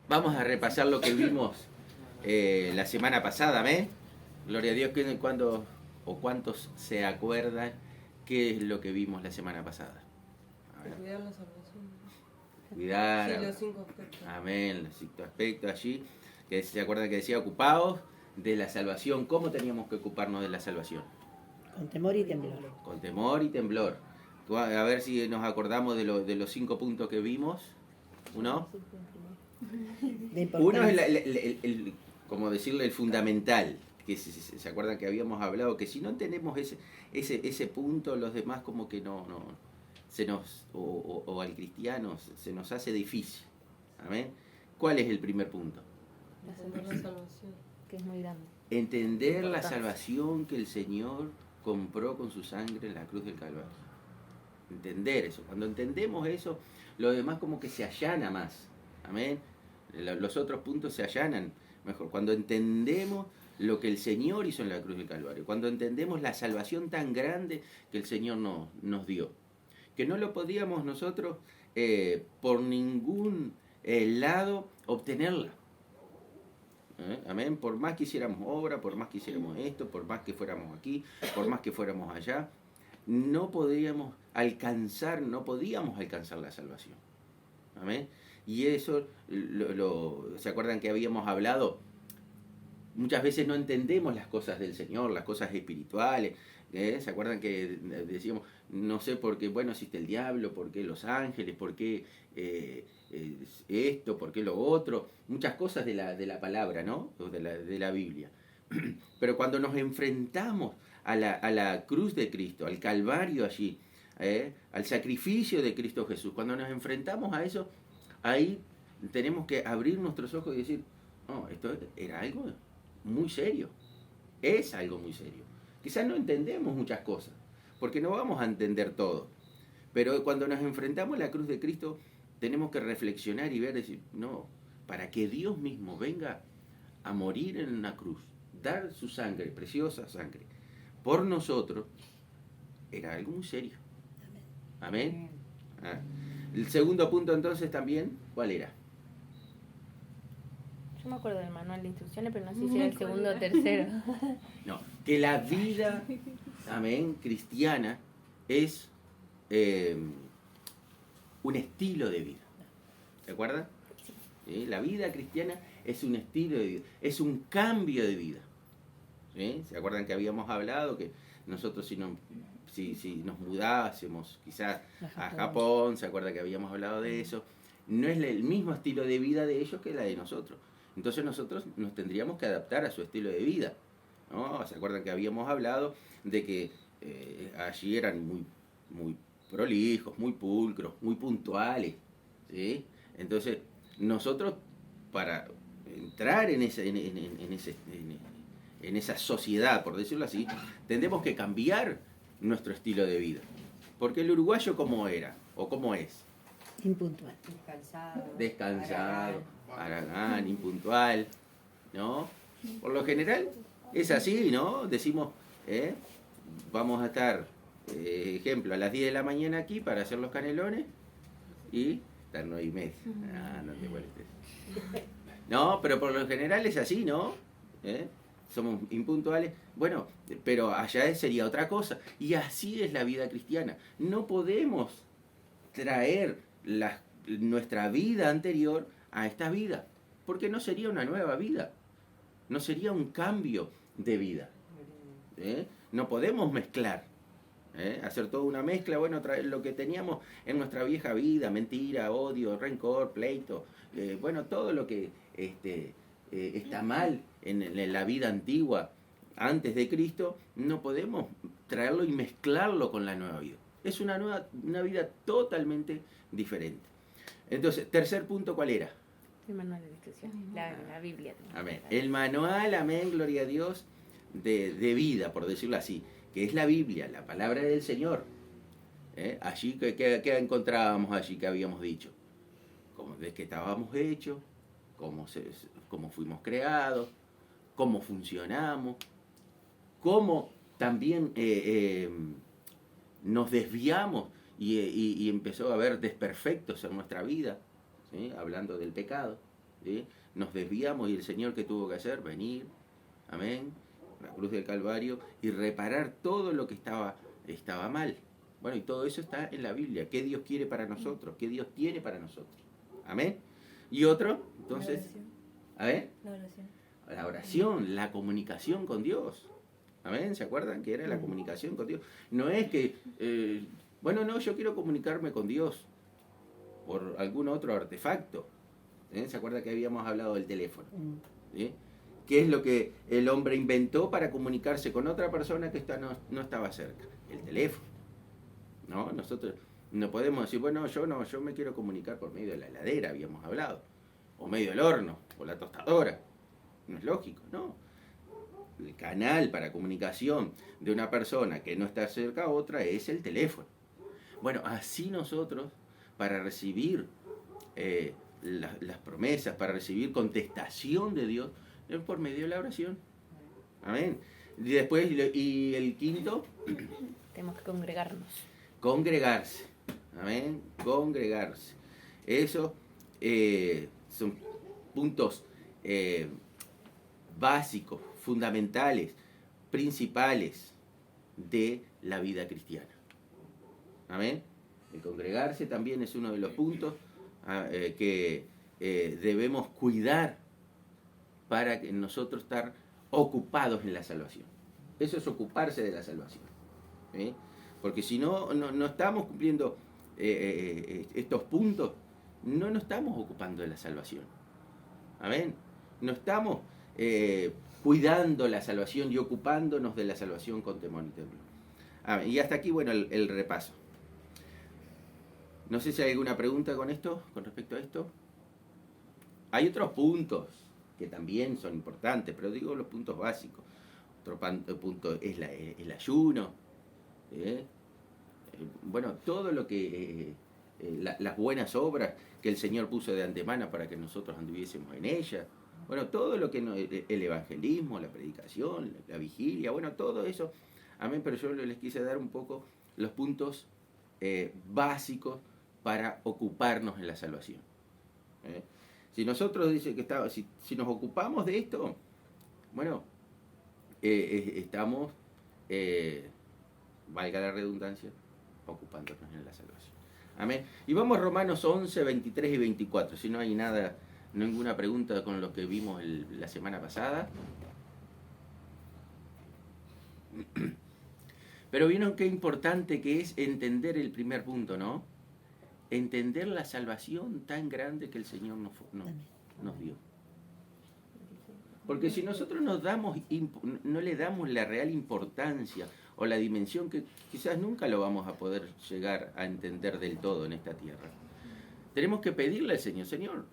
Vamos a repasar lo que vimos la semana pasada, ¿ves? Gloria a Dios, cuando o cuántos se acuerdan qué es lo que vimos la semana pasada. A ver. Cuidar la salvación. Cuidar. Sí, los 5 aspectos. Amén, los 5 aspectos allí. Que se acuerdan que decía ocupados de la salvación. ¿Cómo teníamos que ocuparnos de la salvación? Con temor y temblor. Con temor y temblor. A ver si nos acordamos de los 5 puntos que vimos. ¿Uno? Uno es como decirle, el fundamental, que se acuerdan que habíamos hablado, que si no tenemos ese punto, los demás como que no se nos, o al cristiano se nos hace difícil. ¿Amén? ¿Cuál es el primer punto? Entender la salvación. Que es muy grande. Entender la salvación que el Señor compró con su sangre en la cruz del Calvario. Entender eso. Cuando entendemos eso, lo demás como que se allana más. Amén. Los otros puntos se allanan mejor. Cuando entendemos lo que el Señor hizo en la cruz del Calvario. Cuando entendemos la salvación tan grande que el Señor nos dio. Que no lo podíamos nosotros por ningún lado obtenerla. Amén. Por más que hiciéramos obra, por más que hiciéramos esto, por más que fuéramos aquí, por más que fuéramos allá, no podíamos alcanzar la salvación. Amén. Y eso, ¿se acuerdan que habíamos hablado? Muchas veces no entendemos las cosas del Señor, las cosas espirituales. ¿Se acuerdan que decíamos, no sé por qué, bueno, existe el diablo, por qué los ángeles, por qué esto, por qué lo otro? Muchas cosas de la palabra, ¿no? De la Biblia. Pero cuando nos enfrentamos a la cruz de Cristo, al Calvario allí, al sacrificio de Cristo Jesús, cuando nos enfrentamos a eso, ahí tenemos que abrir nuestros ojos y decir, no, esto era algo muy serio, es algo muy serio. Quizás no entendemos muchas cosas, porque no vamos a entender todo, pero cuando nos enfrentamos a la cruz de Cristo, tenemos que reflexionar y ver, decir, no, para que Dios mismo venga a morir en una cruz, dar su sangre, preciosa sangre, por nosotros, era algo muy serio. Amén. Ah. El segundo punto entonces también, ¿cuál era? Yo me acuerdo del manual de instrucciones, pero no sé si era el segundo o tercero. No, que la vida, amén, cristiana es un estilo de vida. ¿Se acuerdan? ¿Sí? La vida cristiana es un estilo de vida, es un cambio de vida. ¿Sí? ¿Se acuerdan que habíamos hablado que nosotros si nos mudásemos quizás a Japón, ¿se acuerdan que habíamos hablado de eso? No es el mismo estilo de vida de ellos que la de nosotros. Entonces nosotros nos tendríamos que adaptar a su estilo de vida, ¿no? ¿Se acuerdan que habíamos hablado de que allí eran muy prolijos, muy pulcros, muy puntuales? ¿Sí? Entonces nosotros para entrar en esa sociedad, por decirlo así, tendremos que cambiar nuestro estilo de vida. Porque el uruguayo, ¿cómo era? ¿O cómo es? Impuntual. Descansado, haragán, impuntual, ¿no? Por lo general es así, ¿no? Decimos, vamos a estar, ejemplo, a las 10 de la mañana aquí para hacer los canelones y a las 9:30. Ah, no te molestes. No, pero por lo general es así, ¿no? Somos impuntuales. Bueno, pero allá sería otra cosa. Y así es la vida cristiana. No podemos traer nuestra vida anterior a esta vida, porque no sería una nueva vida, no sería un cambio de vida. No podemos mezclar, hacer toda una mezcla, bueno, traer lo que teníamos en nuestra vieja vida, mentira, odio, rencor, pleito, bueno, todo lo que está mal en la vida antigua antes de Cristo, no podemos traerlo y mezclarlo con la nueva vida. Es una vida totalmente diferente. Entonces, tercer punto, ¿cuál era? El manual de instrucciones, la Biblia. Amén. El manual, amén, gloria a Dios, de vida, por decirlo así, que es la Biblia, la palabra del Señor. Allí, ¿qué encontrábamos allí que habíamos dicho? De qué estábamos hechos, cómo fuimos creados, cómo funcionamos, cómo también nos desviamos y empezó a haber desperfectos en nuestra vida, ¿sí? Hablando del pecado. ¿sí? Nos desviamos y el Señor, ¿qué tuvo que hacer? Venir, amén, a la cruz del Calvario y reparar todo lo que estaba mal. Bueno, y todo eso está en la Biblia. ¿Qué Dios quiere para nosotros? ¿Qué Dios tiene para nosotros? Amén. Y otro, entonces, a ver, la oración, la comunicación con Dios. Amén, ¿se acuerdan que era la comunicación con Dios? No es que, bueno, no, yo quiero comunicarme con Dios por algún otro artefacto. ¿Se acuerda que habíamos hablado del teléfono? ¿Sí? ¿Qué es lo que el hombre inventó para comunicarse con otra persona que no estaba cerca? El teléfono. ¿No? Nosotros no podemos decir, bueno, yo me quiero comunicar por medio de la heladera, habíamos hablado, o medio del horno, o la tostadora. No es lógico, ¿no? El canal para comunicación de una persona que no está cerca a otra es el teléfono. Bueno, así nosotros, para recibir las promesas, para recibir contestación de Dios, es por medio de la oración. Amén. Y después, y el quinto, tenemos que congregarnos. Congregarse. Amén. Congregarse. Eso son puntos básicos, fundamentales, principales de la vida cristiana. Amén. El congregarse también es uno de los puntos que debemos cuidar para que nosotros estar ocupados en la salvación. Eso es ocuparse de la salvación. ¿Sí? Porque si no estamos cumpliendo estos puntos, no nos estamos ocupando de la salvación. Amén. No estamos cuidando la salvación y ocupándonos de la salvación con temor y temblor. Amén. Y hasta aquí, bueno, el repaso. No sé si hay alguna pregunta con respecto a esto. Hay otros puntos que también son importantes, pero digo los puntos básicos. Otro punto es el ayuno. Bueno, todo lo que las buenas obras que el Señor puso de antemano para que nosotros anduviésemos en ellas. Bueno, todo lo que el evangelismo, la predicación, la vigilia, bueno, todo eso. Amén, pero yo les quise dar un poco los puntos básicos para ocuparnos en la salvación. Si nosotros dice que si nos ocupamos de esto, bueno, estamos, valga la redundancia, ocupándonos en la salvación. Amén. Y vamos a Romanos 11, 23 y 24. Si no hay nada, ninguna pregunta con lo que vimos la semana pasada. Pero vieron qué importante que es entender el primer punto, ¿no? Entender la salvación tan grande que el Señor nos dio. Porque si nosotros no le damos la real importancia o la dimensión, que quizás nunca lo vamos a poder llegar a entender del todo en esta tierra, tenemos que pedirle al Señor, Señor,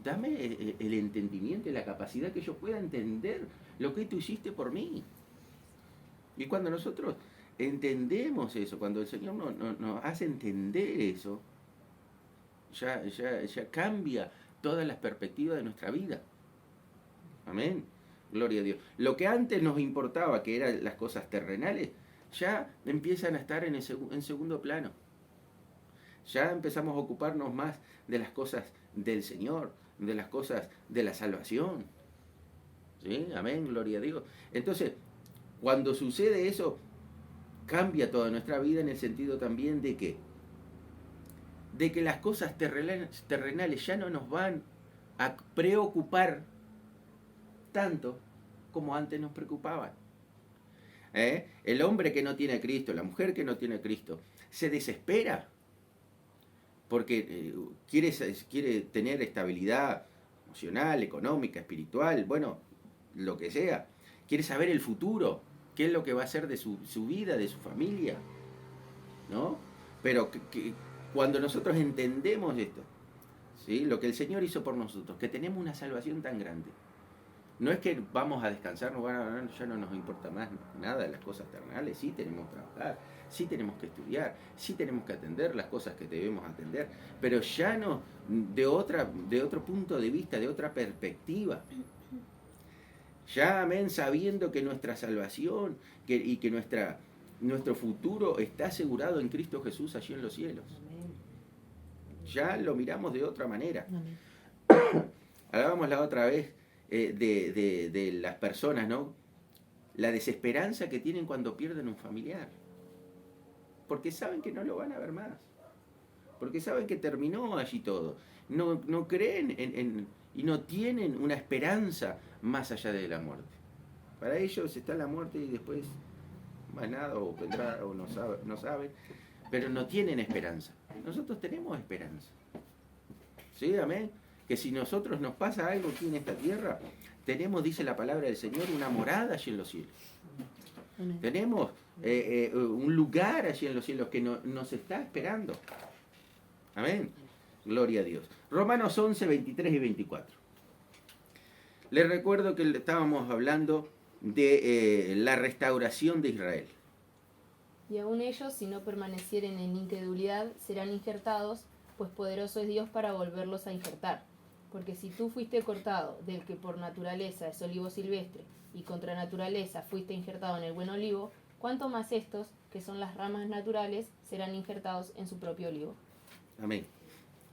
dame el entendimiento y la capacidad que yo pueda entender lo que tú hiciste por mí. Y cuando nosotros entendemos eso, cuando el Señor nos hace entender eso, ya cambia todas las perspectivas de nuestra vida. Amén. Gloria a Dios. Lo que antes nos importaba, que eran las cosas terrenales, ya empiezan a estar en segundo plano. Ya empezamos a ocuparnos más de las cosas del Señor, de las cosas de la salvación. ¿Sí? Amén. Gloria a Dios. Entonces, cuando sucede eso, cambia toda nuestra vida en el sentido también de que las cosas terrenales ya no nos van a preocupar tanto como antes nos preocupaban. El hombre que no tiene a Cristo, la mujer que no tiene a Cristo, se desespera porque quiere tener estabilidad emocional, económica, espiritual, bueno, lo que sea. Quiere saber el futuro, qué es lo que va a hacer de su vida, de su familia, ¿no? Pero cuando nosotros entendemos esto, ¿sí? Lo que el Señor hizo por nosotros, que tenemos una salvación tan grande, no es que vamos a descansar, ya no nos importa más nada de las cosas terrenales, sí tenemos que trabajar, sí tenemos que estudiar, sí tenemos que atender las cosas que debemos atender, pero ya no de otro punto de vista, de otra perspectiva. Ya, amén, sabiendo que nuestra salvación y que nuestro futuro está asegurado en Cristo Jesús allí en los cielos. Ya lo miramos de otra manera. Amén. Hablábamos la otra vez de las personas, ¿no? La desesperanza que tienen cuando pierden un familiar. Porque saben que no lo van a ver más. Porque saben que terminó allí todo. No creen y no tienen una esperanza más allá de la muerte. Para ellos está la muerte y después más nada, o vendrá, o no saben, pero no tienen esperanza. Nosotros tenemos esperanza. ¿Sí? Amén. Que si nosotros nos pasa algo aquí en esta tierra, tenemos, dice la palabra del Señor, una morada allí en los cielos. Amén. Tenemos un lugar allí en los cielos que nos está esperando. Amén. Gloria a Dios. Romanos 11, 23 y 24. Les recuerdo que estábamos hablando de la restauración de Israel. Y aun ellos, si no permanecieren en incredulidad, serán injertados, pues poderoso es Dios para volverlos a injertar. Porque si tú fuiste cortado del que por naturaleza es olivo silvestre, y contra naturaleza fuiste injertado en el buen olivo, ¿cuánto más estos, que son las ramas naturales, serán injertados en su propio olivo? Amén.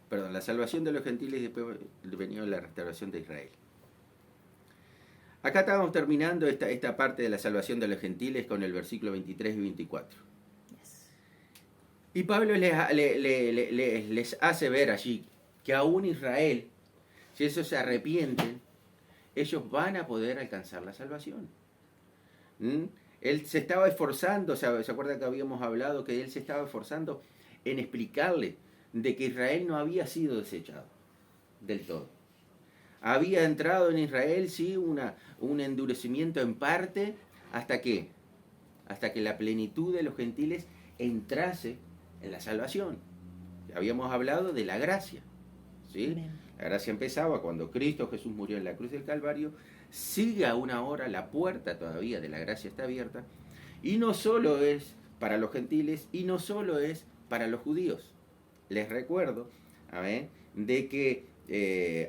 Perdón, la salvación de los gentiles y después venía la restauración de Israel. Acá estábamos terminando esta parte de la salvación de los gentiles con el versículo 23 y 24. Y Pablo les hace ver allí que aún Israel, si ellos se arrepienten, ellos van a poder alcanzar la salvación. Él se estaba esforzando, ¿se acuerdan que habíamos hablado que él se estaba esforzando en explicarle de que Israel no había sido desechado del todo? Había entrado en Israel, sí, un endurecimiento en parte, ¿hasta qué? Hasta que la plenitud de los gentiles entrase en la salvación. Habíamos hablado de la gracia, ¿sí? Amén. La gracia empezaba cuando Cristo Jesús murió en la cruz del Calvario. Sigue aún ahora, la puerta todavía de la gracia está abierta. Y no solo es para los gentiles y no solo es para los judíos. Les recuerdo, amén, de que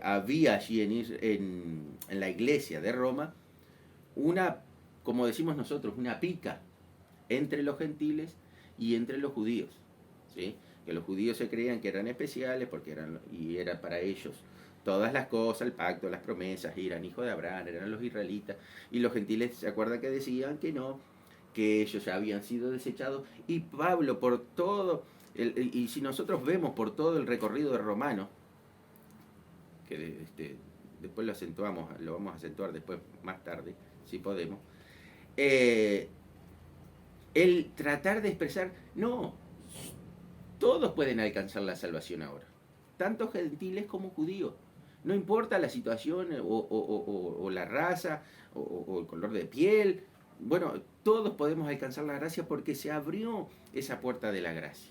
había allí en la iglesia de Roma una, como decimos nosotros, una pica entre los gentiles y entre los judíos, ¿sí? Que los judíos se creían que eran especiales porque era para ellos todas las cosas, el pacto, las promesas, eran hijos de Abraham, eran los israelitas, y los gentiles se acuerdan que decían que no, que ellos ya habían sido desechados. Y Pablo, por todo, y si nosotros vemos por todo el recorrido de Romanos, que después lo vamos a acentuar después más tarde, si podemos, el tratar de expresar, no, todos pueden alcanzar la salvación ahora, tanto gentiles como judíos, no importa la situación o la raza o el color de piel, bueno, todos podemos alcanzar la gracia porque se abrió esa puerta de la gracia,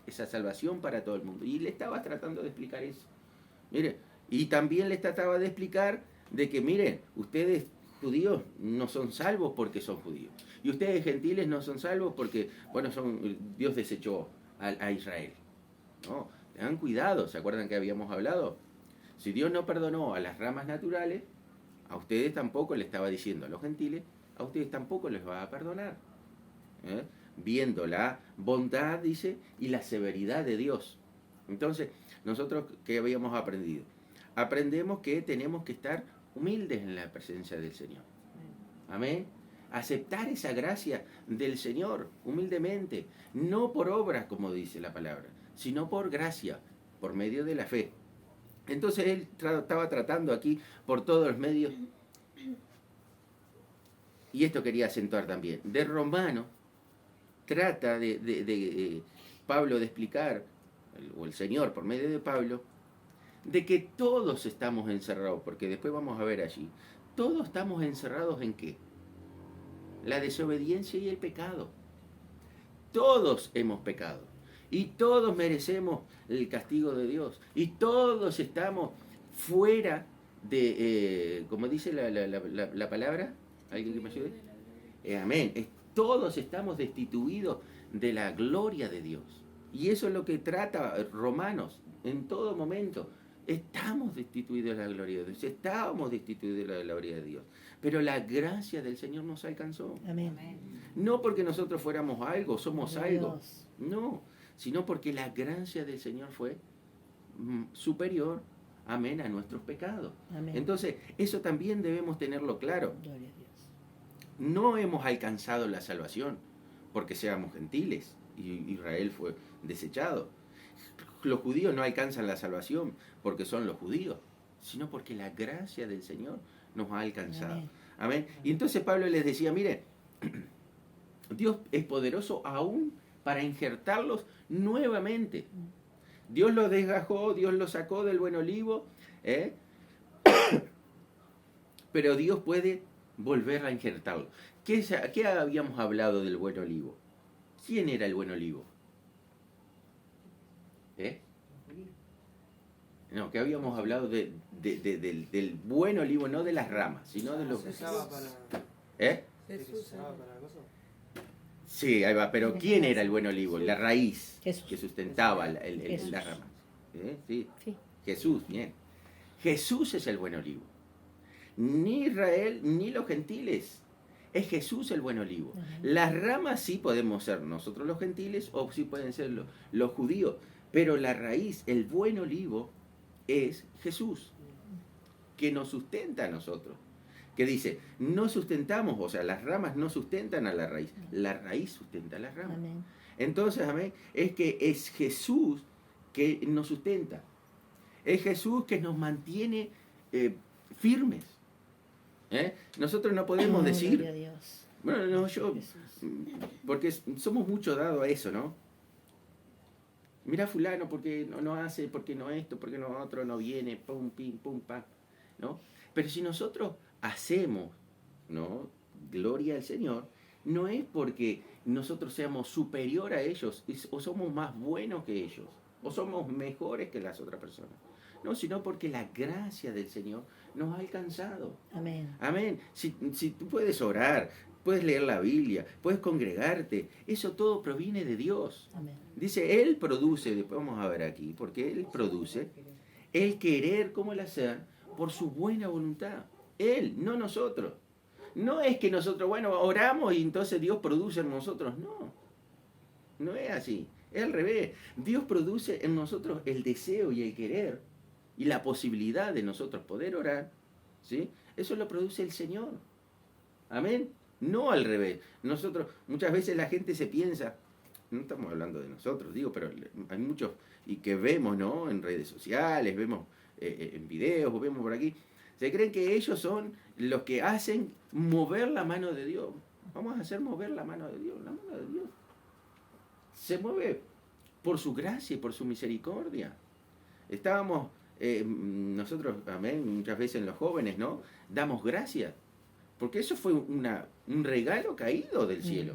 esa salvación para todo el mundo. Y le estaba tratando de explicar eso. Mire, y también les trataba de explicar de que, miren, ustedes judíos no son salvos porque son judíos. Y ustedes gentiles no son salvos porque, bueno, Dios desechó a Israel. No, tengan cuidado, ¿se acuerdan que habíamos hablado? Si Dios no perdonó a las ramas naturales, a ustedes tampoco le estaba diciendo a los gentiles, a ustedes tampoco les va a perdonar. Viendo la bondad, dice, y la severidad de Dios. Entonces, nosotros, ¿qué habíamos aprendido? Aprendemos que tenemos que estar humildes en la presencia del Señor. Amén. Aceptar esa gracia del Señor humildemente, no por obras, como dice la palabra, sino por gracia, por medio de la fe. Entonces él estaba tratando aquí por todos los medios, y esto quería acentuar también, de Romano, trata de Pablo de explicar, o el Señor por medio de Pablo, de que todos estamos encerrados, porque después vamos a ver allí, todos estamos encerrados ¿en qué? La desobediencia y el pecado. Todos hemos pecado y todos merecemos el castigo de Dios y todos estamos fuera de, como dice la palabra, ¿alguien que me ayude? Amén. Todos estamos destituidos de la gloria de Dios. Y eso es lo que trata Romanos en todo momento. Estamos destituidos de la gloria de Dios, estábamos destituidos de la gloria de Dios, pero la gracia del Señor nos alcanzó. Amén. No porque nosotros fuéramos algo, somos Gloria a algo, Dios. no, sino porque la gracia del Señor fue superior amén, a nuestros pecados. Amén. Entonces, eso también debemos tenerlo claro. Gloria a Dios. No hemos alcanzado la salvación porque seamos gentiles y Israel fue desechado. Los judíos no alcanzan la salvación porque son los judíos, sino porque la gracia del Señor nos ha alcanzado. Amén. Amén. Y entonces Pablo les decía, mire, Dios es poderoso aún para injertarlos nuevamente. Dios los desgajó, Dios los sacó del buen olivo, pero Dios puede volver a injertarlo. ¿Qué habíamos hablado del buen olivo? ¿Quién era el buen olivo? No, que habíamos hablado del buen olivo, no de las ramas, sino de los... Jesús. Jesús. Sí, ahí va, pero ¿quién era el buen olivo? La raíz Jesús. que sustentaba Jesús. la rama. Sí. Sí. Jesús, bien. Jesús es el buen olivo. Ni Israel ni los gentiles. Es Jesús el buen olivo. Amén. Las ramas sí podemos ser nosotros los gentiles o sí pueden ser los judíos. Pero la raíz, el buen olivo, es Jesús, que nos sustenta a nosotros. Que dice, no sustentamos, o sea, las ramas no sustentan a la raíz sustenta a las ramas. Amén. Entonces, amén, es que es Jesús que nos sustenta. Es Jesús que nos mantiene firmes. Nosotros no podemos Oh, decir, gloria a Dios. bueno, no, yo, Jesús. porque somos mucho dados a eso, ¿no? Mira fulano, porque no hace, porque no esto, porque no otro, no viene, pum, pim, pum, pam, ¿no? Pero si nosotros hacemos, ¿no? Gloria al Señor, no es porque nosotros seamos superior a ellos, o somos más buenos que ellos, o somos mejores que las otras personas. No, sino porque la gracia del Señor nos ha alcanzado. Amén. Amén. Si tú puedes orar, puedes leer la Biblia, puedes congregarte, eso todo proviene de Dios. Amén. Dice, Él produce, después vamos a ver aquí, porque Él produce el querer como el hacer por su buena voluntad. Él, no nosotros. No es que nosotros, bueno, oramos y entonces Dios produce en nosotros. No, no es así. Es al revés. Dios produce en nosotros el deseo y el querer y la posibilidad de nosotros poder orar, ¿sí? Eso lo produce el Señor. Amén. No al revés. Nosotros, muchas veces la gente se piensa, no estamos hablando de nosotros, digo, pero hay muchos y que vemos, ¿no? En redes sociales, vemos en videos, o vemos por aquí, se creen que ellos son los que hacen mover la mano de Dios. Vamos a hacer mover la mano de Dios. La mano de Dios se mueve por su gracia y por su misericordia. Estábamos nosotros, amén, muchas veces en los jóvenes, ¿no? Damos gracias. Porque eso fue un regalo caído del cielo.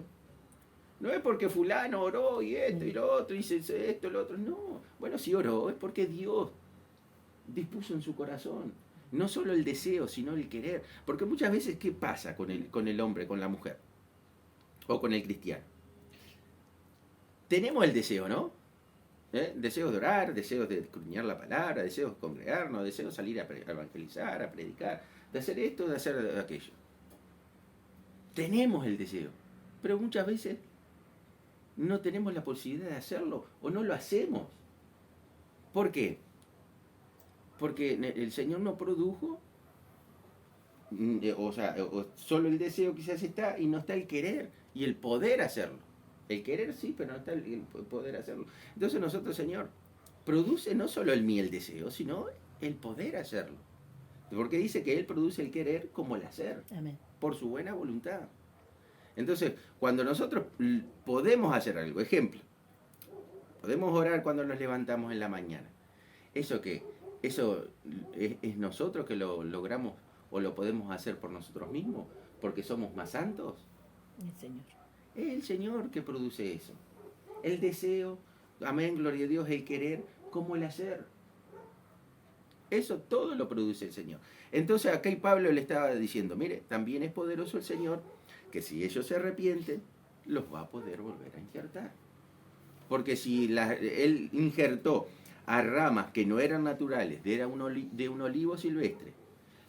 No es porque fulano oró y esto y lo otro, y esto y lo otro. No. Bueno, si oró es porque Dios dispuso en su corazón. No solo el deseo, sino el querer. Porque muchas veces, ¿qué pasa con el hombre, con la mujer? O con el cristiano. Tenemos el deseo, ¿no? Deseos de orar, deseos de escudriñar la palabra, deseos de congregarnos, deseos de salir a evangelizar, a predicar, de hacer esto, de hacer aquello. Tenemos el deseo, pero muchas veces no tenemos la posibilidad de hacerlo o no lo hacemos. ¿Por qué? Porque el Señor no produjo, o sea, solo el deseo quizás está y no está el querer y el poder hacerlo. El querer sí, pero no está el poder hacerlo. Entonces nosotros, Señor, produce no solo en mí el deseo, sino el poder hacerlo. Porque dice que Él produce el querer como el hacer, Amén. por su buena voluntad. Entonces, cuando nosotros podemos hacer algo, ejemplo, podemos orar cuando nos levantamos en la mañana. ¿Eso qué? ¿Eso es nosotros que lo logramos o lo podemos hacer por nosotros mismos? ¿Porque somos más santos? El Señor. Es el Señor que produce eso. El deseo, amén, gloria a Dios, el querer como el hacer. Eso todo lo produce el Señor. Entonces acá Pablo le estaba diciendo, mire, también es poderoso el Señor, que si ellos se arrepienten, los va a poder volver a injertar. Porque si Él injertó a ramas que no eran naturales, de un olivo silvestre,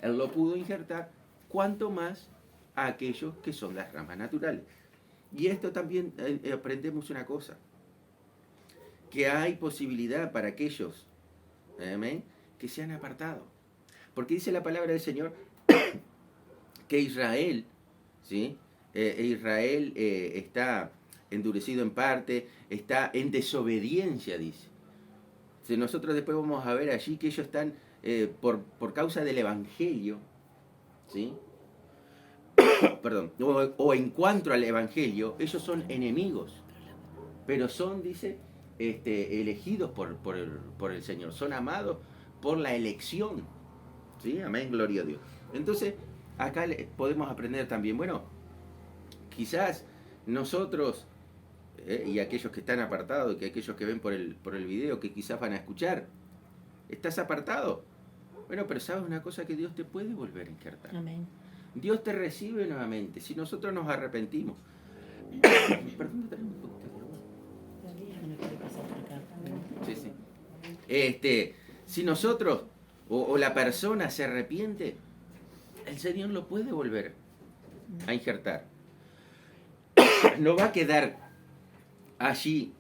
Él lo pudo injertar, cuanto más a aquellos que son las ramas naturales. Y esto también aprendemos una cosa, que hay posibilidad para aquellos, amén, que se han apartado. Porque dice la palabra del Señor que Israel, ¿sí? Israel está endurecido en parte, está en desobediencia, dice. Si nosotros después vamos a ver allí que ellos están, por causa del Evangelio, ¿sí? Perdón, o en cuanto al Evangelio, ellos son enemigos, pero son, dice, elegidos por el Señor, son amados por la elección, ¿sí? Amén, gloria a Dios. Entonces, acá podemos aprender también, bueno, quizás nosotros, y aquellos que están apartados, que aquellos que ven por el video, que quizás van a escuchar, ¿estás apartado? Bueno, pero sabes una cosa, que Dios te puede volver a injertar. Amén. Dios te recibe nuevamente, si nosotros nos arrepentimos. Perdón, Bueno, quiere pasar por acá. sí, sí. Si nosotros o la persona se arrepiente, el Señor lo puede volver a injertar. No va a quedar allí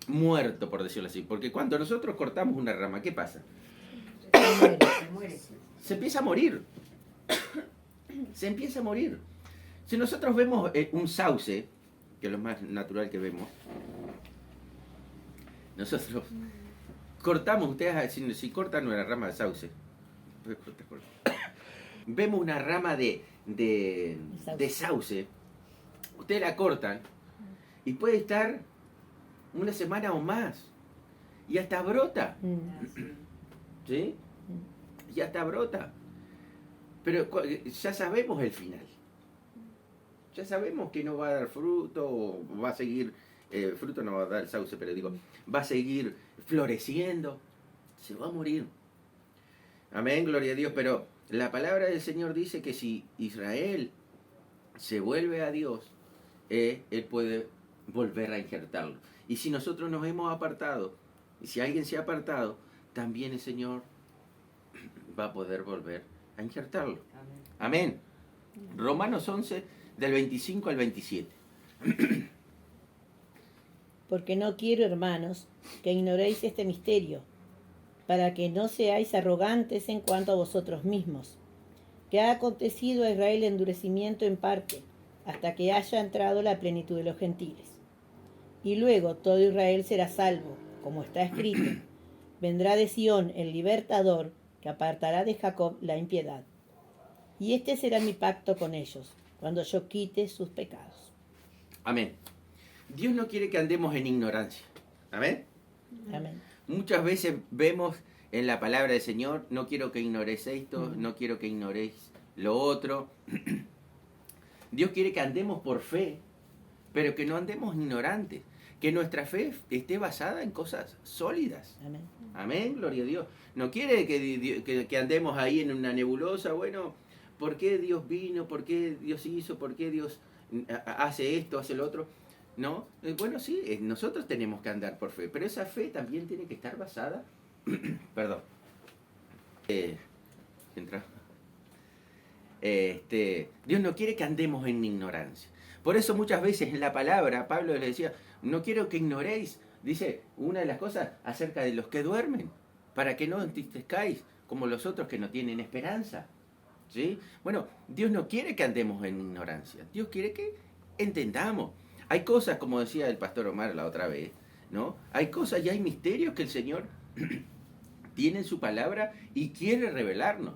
muerto, por decirlo así. Porque cuando nosotros cortamos una rama, ¿qué pasa? Se muere. Se empieza a morir. Se empieza a morir. Si nosotros vemos un sauce, que es lo más natural que vemos, nosotros cortamos, ustedes si cortan una rama de sauce, vemos una rama de sauce, ustedes la cortan y puede estar una semana o más y hasta brota, ¿sí? Y hasta brota, pero ya sabemos el final, ya sabemos que no va a dar fruto, o va a seguir, fruto no va a dar el sauce, pero digo, va a seguir floreciendo, se va a morir. Amén, gloria a Dios. Pero la palabra del Señor dice que si Israel se vuelve a Dios, Él puede volver a injertarlo. Y si nosotros nos hemos apartado, y si alguien se ha apartado, también el Señor va a poder volver a injertarlo. Amén. Romanos 11, del 25 al 27. Porque no quiero, hermanos, que ignoréis este misterio, para que no seáis arrogantes en cuanto a vosotros mismos, que ha acontecido a Israel endurecimiento en parte, hasta que haya entrado la plenitud de los gentiles. Y luego todo Israel será salvo, como está escrito: vendrá de Sión el libertador, que apartará de Jacob la impiedad. Y este será mi pacto con ellos, cuando yo quite sus pecados. Amén. Dios no quiere que andemos en ignorancia. Amén. Amén. Muchas veces vemos en la palabra del Señor, no quiero que ignoréis esto, no quiero que ignoréis lo otro. Dios quiere que andemos por fe, pero que no andemos ignorantes, que nuestra fe esté basada en cosas sólidas. Amén. Amén, gloria a Dios. No quiere que andemos ahí en una nebulosa, bueno, ¿por qué Dios vino? ¿Por qué Dios hizo? ¿Por qué Dios hace esto, hace lo otro? No, bueno, sí, nosotros tenemos que andar por fe, pero esa fe también tiene que estar basada, perdón, ¿entra? Dios no quiere que andemos en ignorancia. Por eso muchas veces en la palabra Pablo le decía, no quiero que ignoréis, dice una de las cosas acerca de los que duermen, para que no entristezcáis como los otros que no tienen esperanza. ¿Sí? Bueno, Dios no quiere que andemos en ignorancia, Dios quiere que entendamos. Hay cosas, como decía el pastor Omar la otra vez, ¿no? Hay cosas y hay misterios que el Señor tiene en su palabra y quiere revelarnos.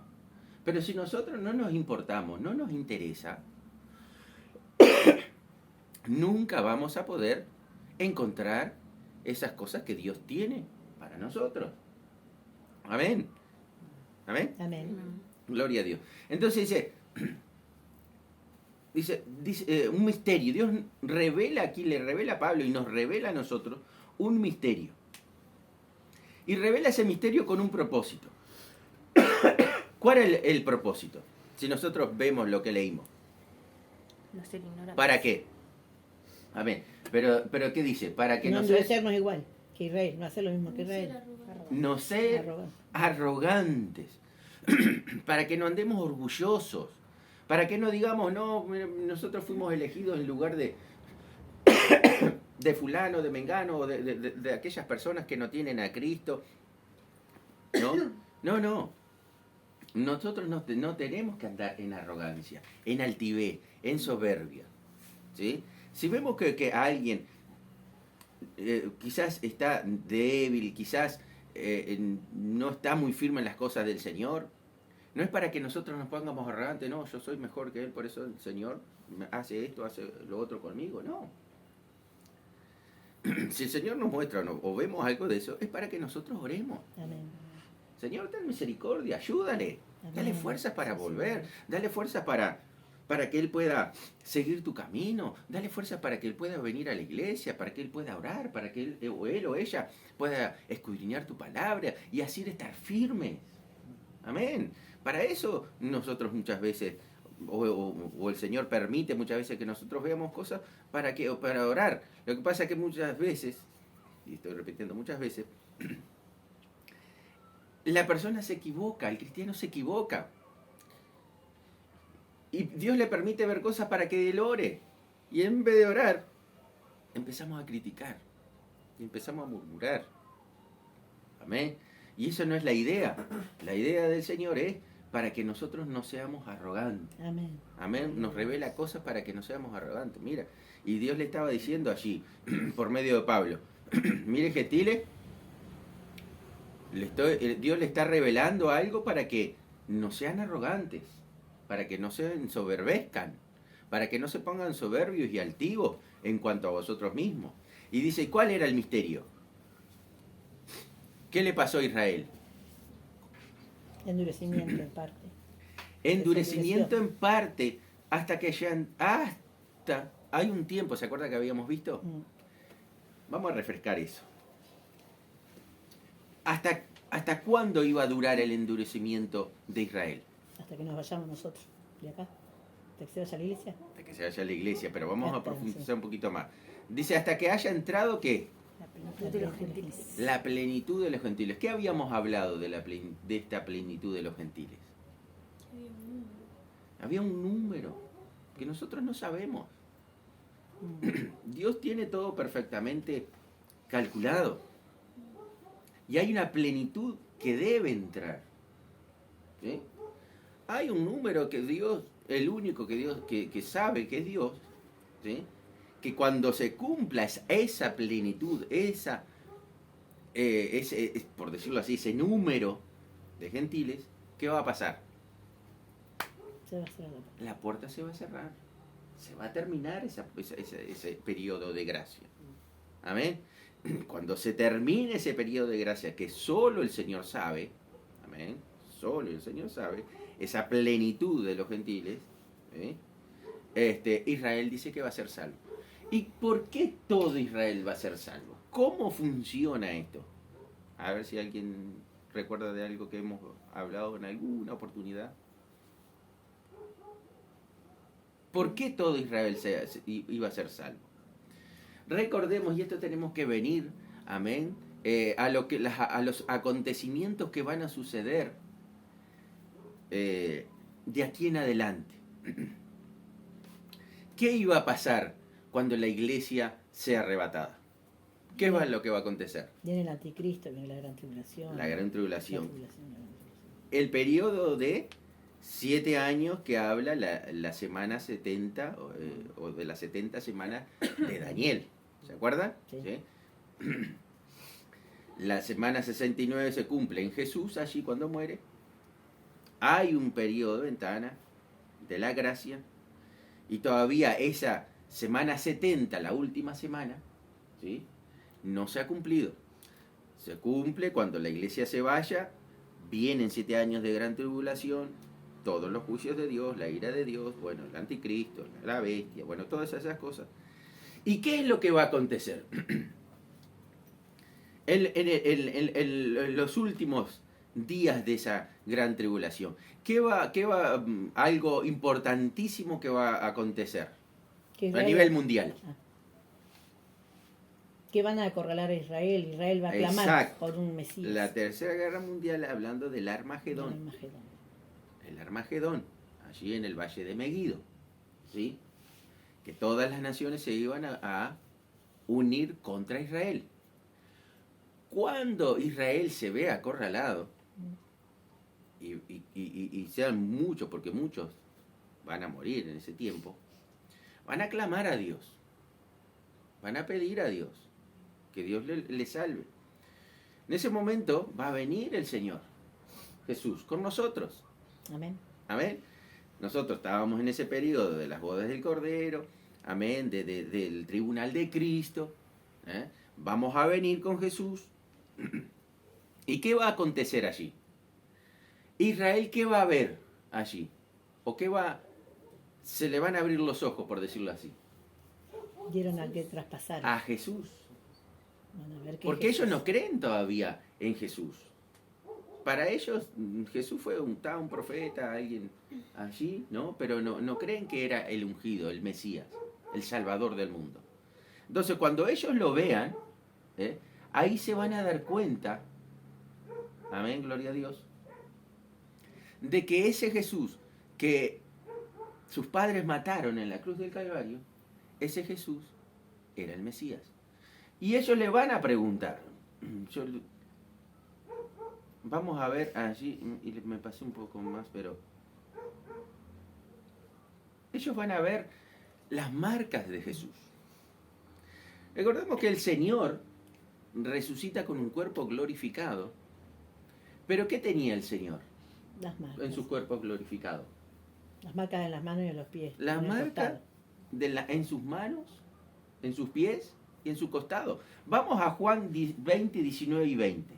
Pero si nosotros no nos importamos, no nos interesa, nunca vamos a poder encontrar esas cosas que Dios tiene para nosotros. Amén. Amén. Amén. Gloria a Dios. Entonces dice un misterio. Dios revela aquí, le revela a Pablo y nos revela a nosotros un misterio. Y revela ese misterio con un propósito. ¿Cuál es el propósito? Si nosotros vemos lo que leímos. No ser ignorantes. ¿Para qué? Amén. Pero ¿qué dice? Para que No no seas, endurecernos igual que Israel, no hacer lo mismo que Israel. no ser Arrogante. arrogantes, para que no andemos orgullosos, para que no digamos, no, nosotros fuimos elegidos en lugar de de fulano, de mengano, o de aquellas personas que no tienen a Cristo. No, no, no. Nosotros no tenemos que andar en arrogancia, en altivez, en soberbia. ¿Sí? Si vemos que alguien quizás está débil, quizás no está muy firme en las cosas del Señor, no es para que nosotros nos pongamos arrogantes, no, yo soy mejor que Él, por eso el Señor hace esto, hace lo otro conmigo, no. Si el Señor nos muestra o vemos algo de eso, es para que nosotros oremos. Amén. Señor, ten misericordia, ayúdale, Amén. dale fuerzas para Sí, volver, Señor. dale fuerzas para que Él pueda seguir tu camino, dale fuerzas para que Él pueda venir a la iglesia, para que Él pueda orar, para que él o ella pueda escudriñar tu palabra y así estar firmes. Amén. Para eso nosotros muchas veces, o el Señor permite muchas veces que nosotros veamos cosas para orar. Lo que pasa es que muchas veces, y estoy repitiendo muchas veces, la persona se equivoca, el cristiano se equivoca. Y Dios le permite ver cosas para que él ore. Y en vez de orar, empezamos a criticar. Y empezamos a murmurar. Amén. Y eso no es la idea. La idea del Señor es para que nosotros no seamos arrogantes. Amén. Amén. Nos revela cosas para que no seamos arrogantes. Mira, y Dios le estaba diciendo allí, por medio de Pablo, mire, gentiles, Dios le está revelando algo para que no sean arrogantes, para que no se ensoberbezcan, para que no se pongan soberbios y altivos en cuanto a vosotros mismos. Y dice, ¿cuál era el misterio? ¿Qué le pasó a Israel? Endurecimiento en parte. Endurecimiento en parte, hasta que hay un tiempo, ¿se acuerda que habíamos visto? Vamos a refrescar eso. ¿Hasta cuándo iba a durar el endurecimiento de Israel? Hasta que nos vayamos nosotros de acá. Hasta que se vaya a la iglesia. Hasta que se vaya a la iglesia, pero vamos a Hasta, profundizar sí. un poquito más. Dice, hasta que haya entrado, ¿qué? La plenitud de los gentiles. La plenitud de los gentiles. ¿Qué habíamos hablado de esta plenitud de los gentiles? Había un número que nosotros no sabemos. Dios tiene todo perfectamente calculado. Y hay una plenitud que debe entrar. ¿Sí? Hay un número que Dios, el único que Dios que sabe que es Dios, ¿sí? Que cuando se cumpla esa plenitud, por decirlo así, ese número de gentiles, ¿qué va a pasar? Se va a hacer la La puerta se va a cerrar. Se va a terminar ese periodo de gracia. Amén. Cuando se termine ese periodo de gracia que solo el Señor sabe, amén, solo el Señor sabe, esa plenitud de los gentiles, Israel dice que va a ser salvo. ¿Y por qué todo Israel va a ser salvo? ¿Cómo funciona esto? A ver si alguien recuerda de algo que hemos hablado en alguna oportunidad. ¿Por qué todo Israel iba a ser salvo? Recordemos, y esto tenemos que venir, amén, a los acontecimientos que van a suceder de aquí en adelante. ¿Qué iba a pasar cuando la iglesia sea arrebatada? ¿Qué es lo que va a acontecer? Viene el anticristo, viene la gran tribulación. La gran tribulación. La tribulación. El periodo de 7 años que habla la semana 70 o de las 70 semanas de Daniel. ¿Se acuerdan? Sí. ¿Sí? La semana 69 se cumple en Jesús, allí cuando muere. Hay un periodo de ventana de la gracia. Y todavía esa semana 70, la última semana, ¿sí? No se ha cumplido. Se cumple cuando la iglesia se vaya. Vienen 7 años de gran tribulación. Todos los juicios de Dios, la ira de Dios, bueno, el anticristo, la bestia, bueno, todas esas cosas. ¿Y qué es lo que va a acontecer? En los últimos días de esa gran tribulación, algo importantísimo que va a acontecer Que a Israel- nivel mundial? Que van a acorralar a Israel. Israel va a clamar Exacto. por un Mesías. La tercera guerra mundial, hablando del Armagedón. Armagedón. El Armagedón, allí en el valle de Meguido, ¿sí? Que todas las naciones se iban a unir contra Israel. Cuando Israel se ve acorralado, y sean muchos, porque muchos van a morir en ese tiempo, van a clamar a Dios, van a pedir a Dios que Dios le salve. En ese momento va a venir el Señor Jesús con nosotros. Amén. Amén. Nosotros estábamos en ese periodo de las bodas del Cordero, amén, del tribunal de Cristo. Vamos a venir con Jesús. ¿Y qué va a acontecer allí? Israel, ¿qué va a ver allí? ¿O qué va? Se le van a abrir los ojos, por decirlo así. Dieron al que traspasaron. A Jesús. Van a ver que Porque Jesús- ellos no creen todavía en Jesús. Para ellos Jesús fue un profeta, alguien allí, ¿no? Pero no creen que era el ungido, el Mesías, el Salvador del mundo. Entonces cuando ellos lo vean, ahí se van a dar cuenta, amén, gloria a Dios, de que ese Jesús que sus padres mataron en la cruz del Calvario, ese Jesús era el Mesías. Y ellos le van a preguntar, vamos a ver allí, y me pasé un poco más, pero ellos van a ver las marcas de Jesús. Recordemos que el Señor resucita con un cuerpo glorificado, pero ¿qué tenía el Señor las marcas. en sus cuerpos glorificados? Las marcas en las manos y en los pies. Las en el marcas costado. en sus manos, en sus pies y en su costado. Vamos a Juan 20, 19 y 20.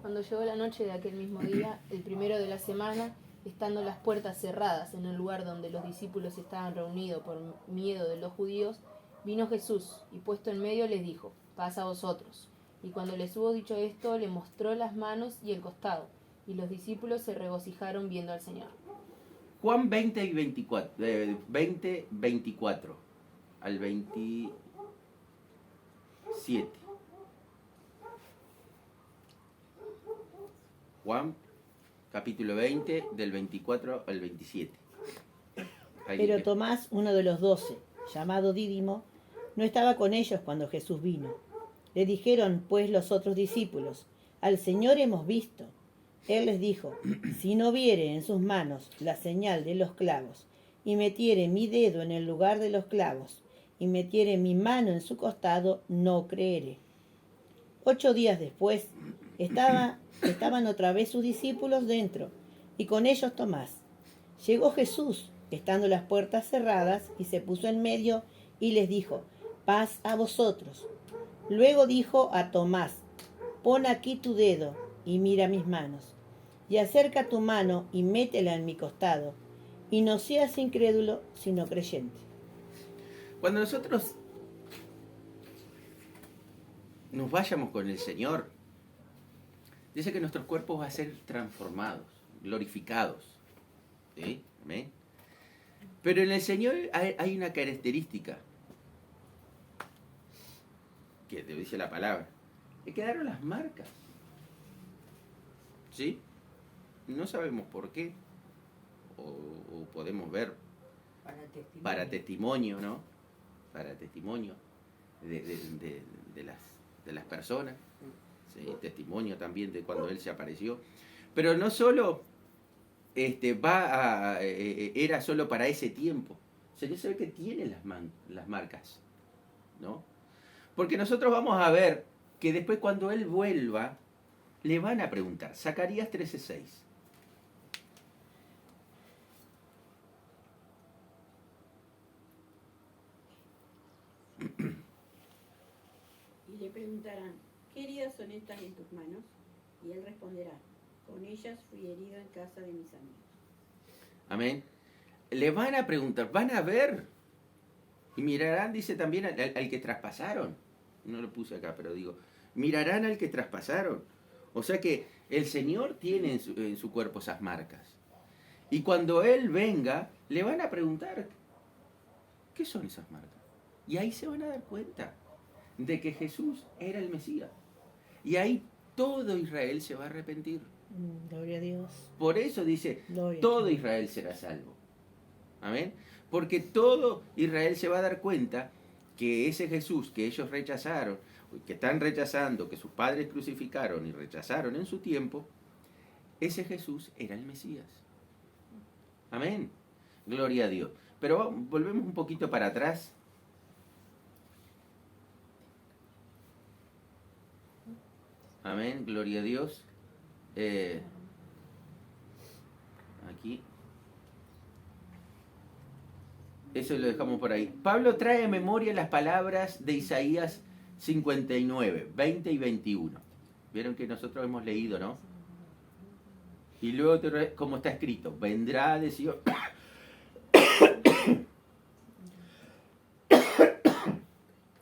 Cuando llegó la noche de aquel mismo día, el primero de la semana, estando las puertas cerradas en el lugar donde los discípulos estaban reunidos por miedo de los judíos, vino Jesús y puesto en medio les dijo, paz a vosotros. Y cuando les hubo dicho esto, le mostró las manos y el costado, y los discípulos se regocijaron viendo al Señor. Juan 20 y 24, 20, 24 al 27. Juan, capítulo 20, del 24 al 27. Ahí Pero dije. Tomás, uno de los 12, llamado Dídimo, no estaba con ellos cuando Jesús vino. Le dijeron, pues, los otros discípulos, al Señor hemos visto. Él les dijo, si no viere en sus manos la señal de los clavos, y metiere mi dedo en el lugar de los clavos, y metiere mi mano en su costado, no creeré. 8 días después, estaban otra vez sus discípulos dentro, y con ellos Tomás. Llegó Jesús, estando las puertas cerradas, y se puso en medio, y les dijo, paz a vosotros. Luego dijo a Tomás, pon aquí tu dedo, y mira mis manos, y acerca tu mano, y métela en mi costado, y no seas incrédulo, sino creyente. Cuando nosotros nos vayamos con el Señor, dice que nuestros cuerpos van a ser transformados, glorificados. ¿Sí? ¿Amén? Pero en el Señor hay una característica que te dice la palabra. Le quedaron las marcas. ¿Sí? No sabemos por qué. O podemos ver para testimonio, ¿no? Para testimonio de las personas. ¿Sí? Testimonio también de cuando Él se apareció. Pero no solo era solo para ese tiempo. El Señor se ve que tiene las marcas, ¿no? Porque nosotros vamos a ver que después cuando Él vuelva, le van a preguntar. Zacarías 13:6. Y le preguntarán, ¿qué heridas son estas en tus manos? Y él responderá, con ellas fui herido en casa de mis amigos. Amén. Le van a preguntar, van a ver. Y mirarán, dice también, al que traspasaron. No lo puse acá, pero digo, mirarán al que traspasaron. O sea que el Señor tiene en su cuerpo esas marcas. Y cuando Él venga, le van a preguntar, ¿qué son esas marcas? Y ahí se van a dar cuenta de que Jesús era el Mesías. Y ahí todo Israel se va a arrepentir. Gloria a Dios. Por eso dice, Gloria. todo Israel será salvo. Amén. Porque todo Israel se va a dar cuenta que ese Jesús que ellos rechazaron, que están rechazando, que sus padres crucificaron y rechazaron en su tiempo, ese Jesús era el Mesías. Amén. Gloria a Dios. Pero volvemos un poquito para atrás. Amén. Gloria a Dios. Aquí. Eso lo dejamos por ahí. Pablo trae a memoria las palabras de Isaías 59, 20 y 21. Vieron que nosotros hemos leído, ¿no? Y luego, como está escrito, vendrá de Sion.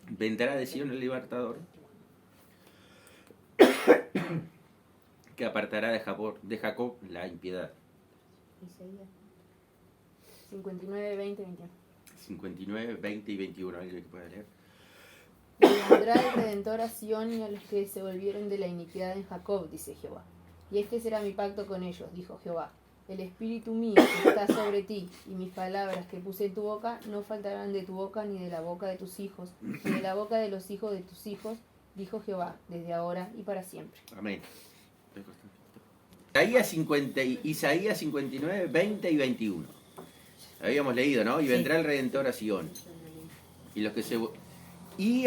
Vendrá de Sion el libertador, que apartará de Jacob la impiedad. Isaías 59, 20, 21. 59, 20 y 21. ¿Alguien que pueda leer? Y vendrá el Redentor a Sion y a los que se volvieron de la iniquidad en Jacob, dice Jehová. Y este será mi pacto con ellos, dijo Jehová. El espíritu mío que está sobre ti, y mis palabras que puse en tu boca, no faltarán de tu boca ni de la boca de tus hijos, ni de la boca de los hijos de tus hijos, dijo Jehová, desde ahora y para siempre. Amén. Isaías 59, 20 y 21. Habíamos leído, ¿no? Y vendrá el Redentor a Sion. Y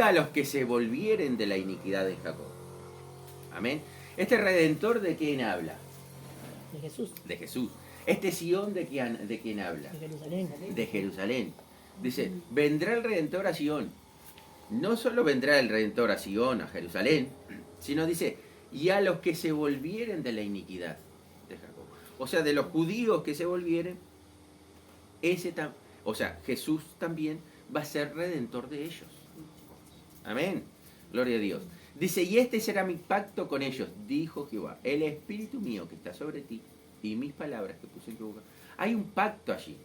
a los que se volvieren de la iniquidad de Jacob. Amén. Este Redentor, ¿de quién habla? De Jesús. De Jesús. Este Sion, ¿de quién habla? De Jerusalén. De Jerusalén. Dice, vendrá el Redentor a Sion. No solo vendrá el Redentor a Sion, a Jerusalén, sino dice, y a los que se volvieren de la iniquidad de Jacob. O sea, de los judíos que se volvieren, Jesús también va a ser Redentor de ellos. Amén. Gloria a Dios. Dice, y este será mi pacto con ellos, dijo Jehová, el espíritu mío que está sobre ti y mis palabras que puse en tu boca. Hay un pacto allí.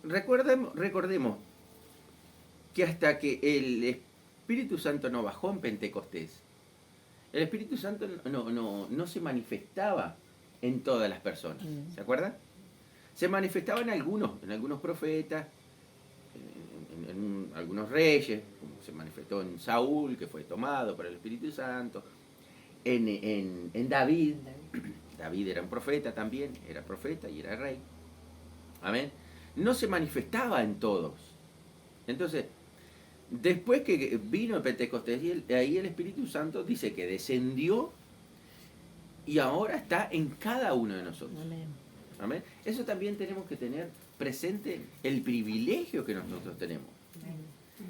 Recordemos que hasta que el Espíritu Santo no bajó en Pentecostés, el Espíritu Santo no se manifestaba en todas las personas. ¿Se acuerdan? Se manifestaba en algunos profetas, en algunos reyes, como se manifestó en Saúl, que fue tomado por el Espíritu Santo, en David. David era un profeta también, era profeta y era rey. Amén. No se manifestaba en todos. Entonces, después que vino el Pentecostés, ahí el Espíritu Santo dice que descendió y ahora está en cada uno de nosotros. Amén. Amén. Eso también tenemos que tener presente, el privilegio que nosotros tenemos.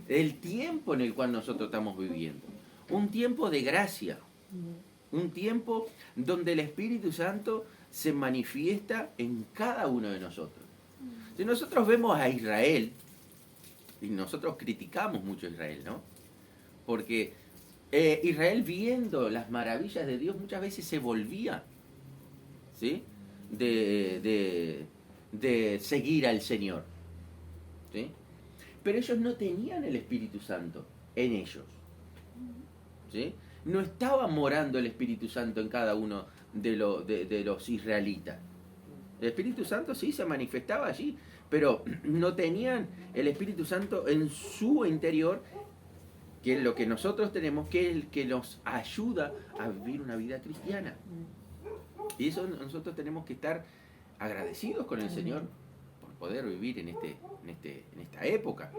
El tiempo en el cual nosotros estamos viviendo. Un tiempo de gracia. Un tiempo donde el Espíritu Santo se manifiesta en cada uno de nosotros. Si nosotros vemos a Israel, y nosotros criticamos mucho a Israel, ¿no? Porque Israel, viendo las maravillas de Dios, muchas veces se volvía, ¿sí? de seguir al Señor, ¿sí? Pero ellos no tenían el Espíritu Santo en ellos, ¿sí? No estaba morando el Espíritu Santo en cada uno de los israelitas. El Espíritu Santo sí se manifestaba allí, pero no tenían el Espíritu Santo en su interior, que es lo que nosotros tenemos, que es el que nos ayuda a vivir una vida cristiana. Y eso nosotros tenemos que estar agradecidos con el Señor por poder vivir en esta época.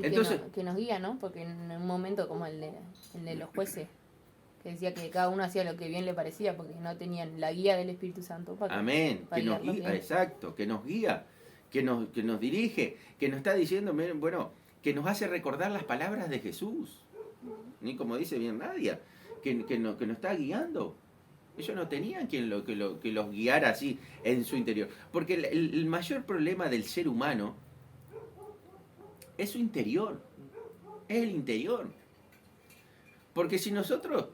Y entonces, que nos guía, ¿no? Porque en un momento como el de los jueces, que decía que cada uno hacía lo que bien le parecía porque no tenían la guía del Espíritu Santo. Amén, que nos guía, exacto, que nos guía, que nos dirige, que nos está diciendo, bueno, que nos hace recordar las palabras de Jesús. Ni como dice bien Nadia, que nos está guiando. Ellos no tenían quien que los guiara así en su interior. Porque el mayor problema del ser humano es su interior, es el interior. Porque si nosotros,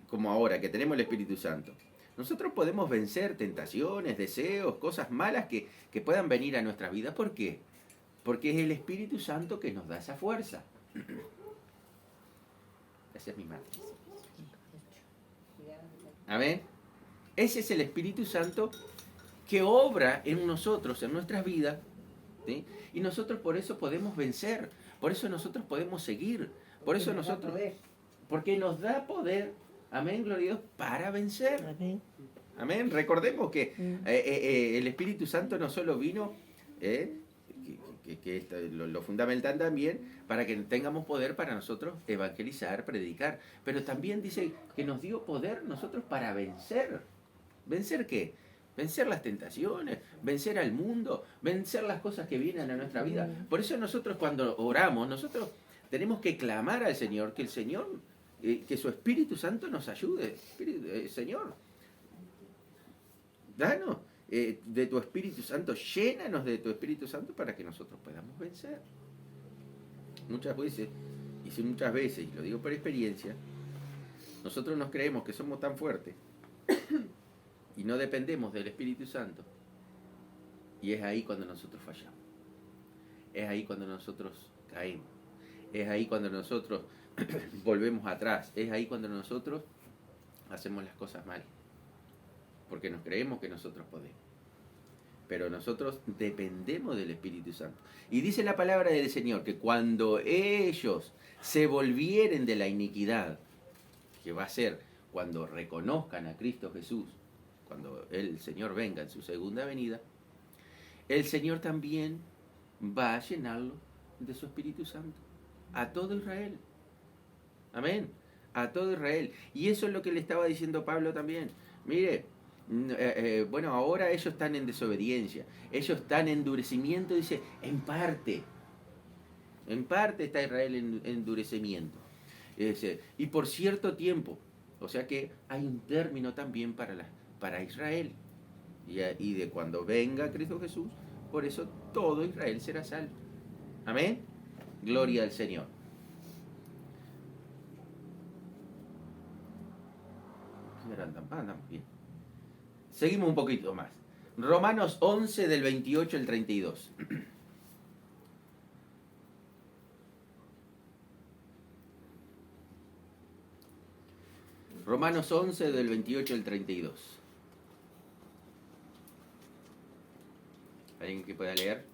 como ahora que tenemos el Espíritu Santo, nosotros podemos vencer tentaciones, deseos, cosas malas que puedan venir a nuestra vida. ¿Por qué? Porque es el Espíritu Santo que nos da esa fuerza. Esa es mi madre. Amén. Ese es el Espíritu Santo que obra en nosotros, en nuestras vidas, ¿sí? Y nosotros por eso podemos vencer, por eso nosotros podemos seguir, por eso nosotros, porque nos da poder, amén, gloria a Dios, para vencer. Amén. Amén. Recordemos que el Espíritu Santo no solo vino, que esto es lo fundamental también, para que tengamos poder para nosotros evangelizar, predicar, pero también dice que nos dio poder nosotros para vencer. ¿Vencer qué? Vencer las tentaciones, vencer al mundo, vencer las cosas que vienen a nuestra vida. Por eso nosotros cuando oramos, nosotros tenemos que clamar al Señor, que el Señor, que su Espíritu Santo nos ayude. Señor, danos de tu Espíritu Santo, llénanos de tu Espíritu Santo para que nosotros podamos vencer. Muchas veces, y lo digo por experiencia, nosotros nos creemos que somos tan fuertes y no dependemos del Espíritu Santo. Y es ahí cuando nosotros fallamos. Es ahí cuando nosotros caemos. Es ahí cuando nosotros volvemos atrás. Es ahí cuando nosotros hacemos las cosas mal. Porque nos creemos que nosotros podemos. Pero nosotros dependemos del Espíritu Santo. Y dice la palabra del Señor que cuando ellos se volvieren de la iniquidad, que va a ser cuando reconozcan a Cristo Jesús, cuando el Señor venga en su segunda venida, el Señor también va a llenarlo de su Espíritu Santo. A todo Israel. Amén. A todo Israel. Y eso es lo que le estaba diciendo Pablo también. Mire, bueno, ahora ellos están en desobediencia, ellos están en endurecimiento, dice, en parte está Israel en endurecimiento, y por cierto tiempo, o sea que hay un término también para Israel, y de cuando venga Cristo Jesús, por eso todo Israel será salvo. Amén, gloria al Señor. Andamos bien. Seguimos un poquito más. Romanos 11 del 28 al 32. Romanos 11 del 28 al 32. ¿Alguien que pueda leer?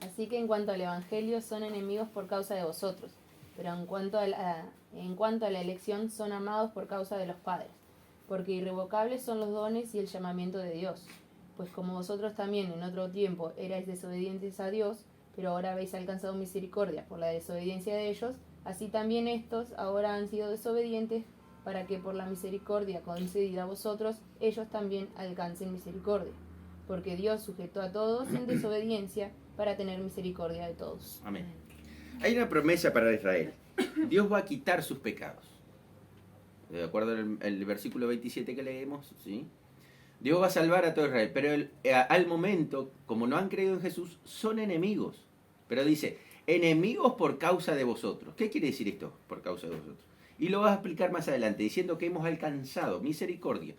Así que en cuanto al Evangelio son enemigos por causa de vosotros, pero en cuanto a la elección son amados por causa de los padres. Porque irrevocables son los dones y el llamamiento de Dios. Pues como vosotros también en otro tiempo erais desobedientes a Dios, pero ahora habéis alcanzado misericordia por la desobediencia de ellos, así también estos ahora han sido desobedientes, para que por la misericordia concedida a vosotros, ellos también alcancen misericordia. Porque Dios sujetó a todos en desobediencia para tener misericordia de todos. Amén. Hay una promesa para Israel. Dios va a quitar sus pecados. De acuerdo al versículo 27 que leemos, ¿sí? Dios va a salvar a todo Israel, pero al momento, como no han creído en Jesús, son enemigos. Pero dice, enemigos por causa de vosotros. ¿Qué quiere decir esto, por causa de vosotros? Y lo vas a explicar más adelante, diciendo que hemos alcanzado misericordia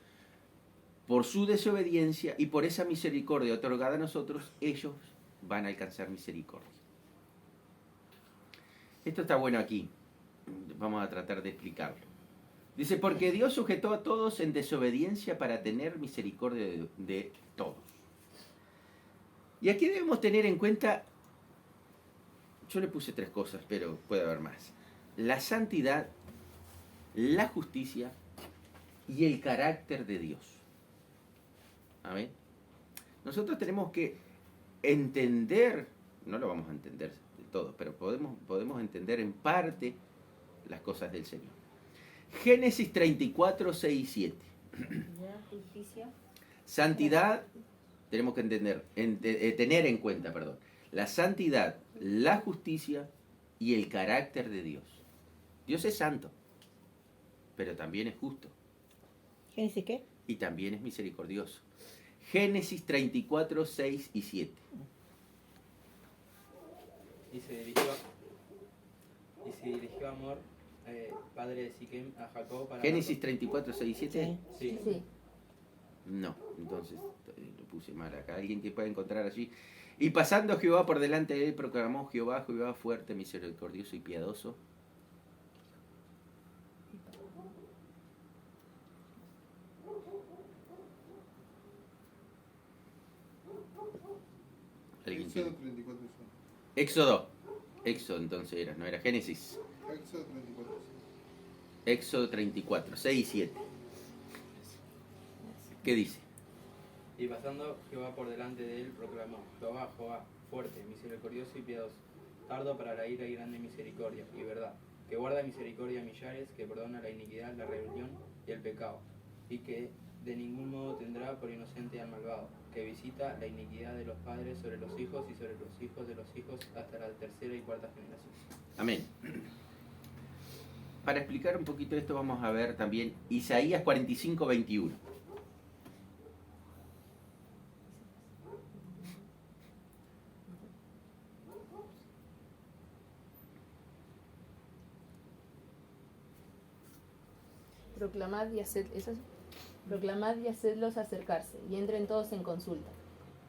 por su desobediencia, y por esa misericordia otorgada a nosotros, ellos van a alcanzar misericordia. Esto está bueno aquí. Vamos a tratar de explicarlo. Dice, porque Dios sujetó a todos en desobediencia para tener misericordia de todos. Y aquí debemos tener en cuenta, yo le puse 3 cosas, pero puede haber más. La santidad, la justicia y el carácter de Dios. Amén. Nosotros tenemos que entender, no lo vamos a entender de todo, pero podemos entender en parte las cosas del Señor. Génesis 34, 6 y 7. Justicia. Santidad, tenemos que tener en cuenta, la santidad, la justicia y el carácter de Dios. Dios es santo, pero también es justo. ¿Génesis qué? Y también es misericordioso. Génesis 34, 6 y 7. Y se dirigió Amor, padre de Siquem, a Jacob para... Génesis 34, 6 y 7. Sí. Sí. No, entonces lo puse mal acá. Alguien que pueda encontrar allí. Y pasando Jehová por delante de él, proclamó Jehová fuerte, misericordioso y piadoso. 34 son. Éxodo. Éxodo entonces era, no era Génesis. Éxodo 34. Éxodo 34, 6 y 7. ¿Qué dice? Y pasando Jehová por delante de él, proclamó: Jehová, Jehová, fuerte, misericordioso y piadoso, tardo para la ira y grande misericordia y verdad, que guarda misericordia a millares, que perdona la iniquidad, la rebelión y el pecado, y que de ningún modo tendrá por inocente al malvado, que visita la iniquidad de los padres sobre los hijos y sobre los hijos de los hijos hasta la tercera y cuarta generación. Amén. Para explicar un poquito esto vamos a ver también Isaías 45, 21. Proclamad y hacedlos acercarse, y entren todos en consulta.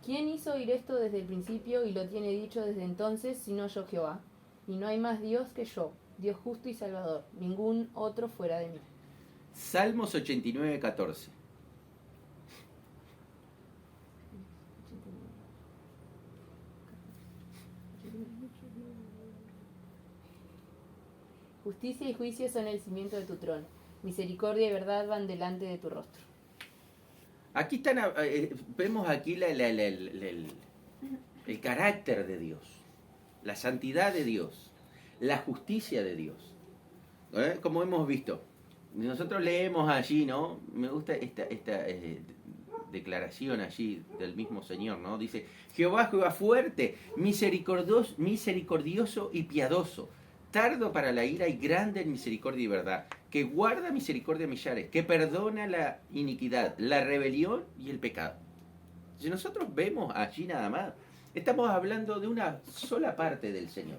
¿Quién hizo oír esto desde el principio y lo tiene dicho desde entonces, sino yo Jehová? Y no hay más Dios que yo, Dios justo y salvador, ningún otro fuera de mí. Salmos 89, 14. Justicia y juicio son el cimiento de tu trono. Misericordia y verdad van delante de tu rostro. Aquí están, vemos aquí el carácter de Dios, la santidad de Dios, la justicia de Dios. Como hemos visto, nosotros leemos allí, ¿no? Me gusta esta declaración allí del mismo Señor, ¿no? Dice: Jehová, Jehová fuerte, misericordioso y piadoso, tardo para la ira y grande en misericordia y verdad, que guarda misericordia a millares, que perdona la iniquidad, la rebelión y el pecado. Si nosotros vemos allí nada más, estamos hablando de una sola parte del Señor.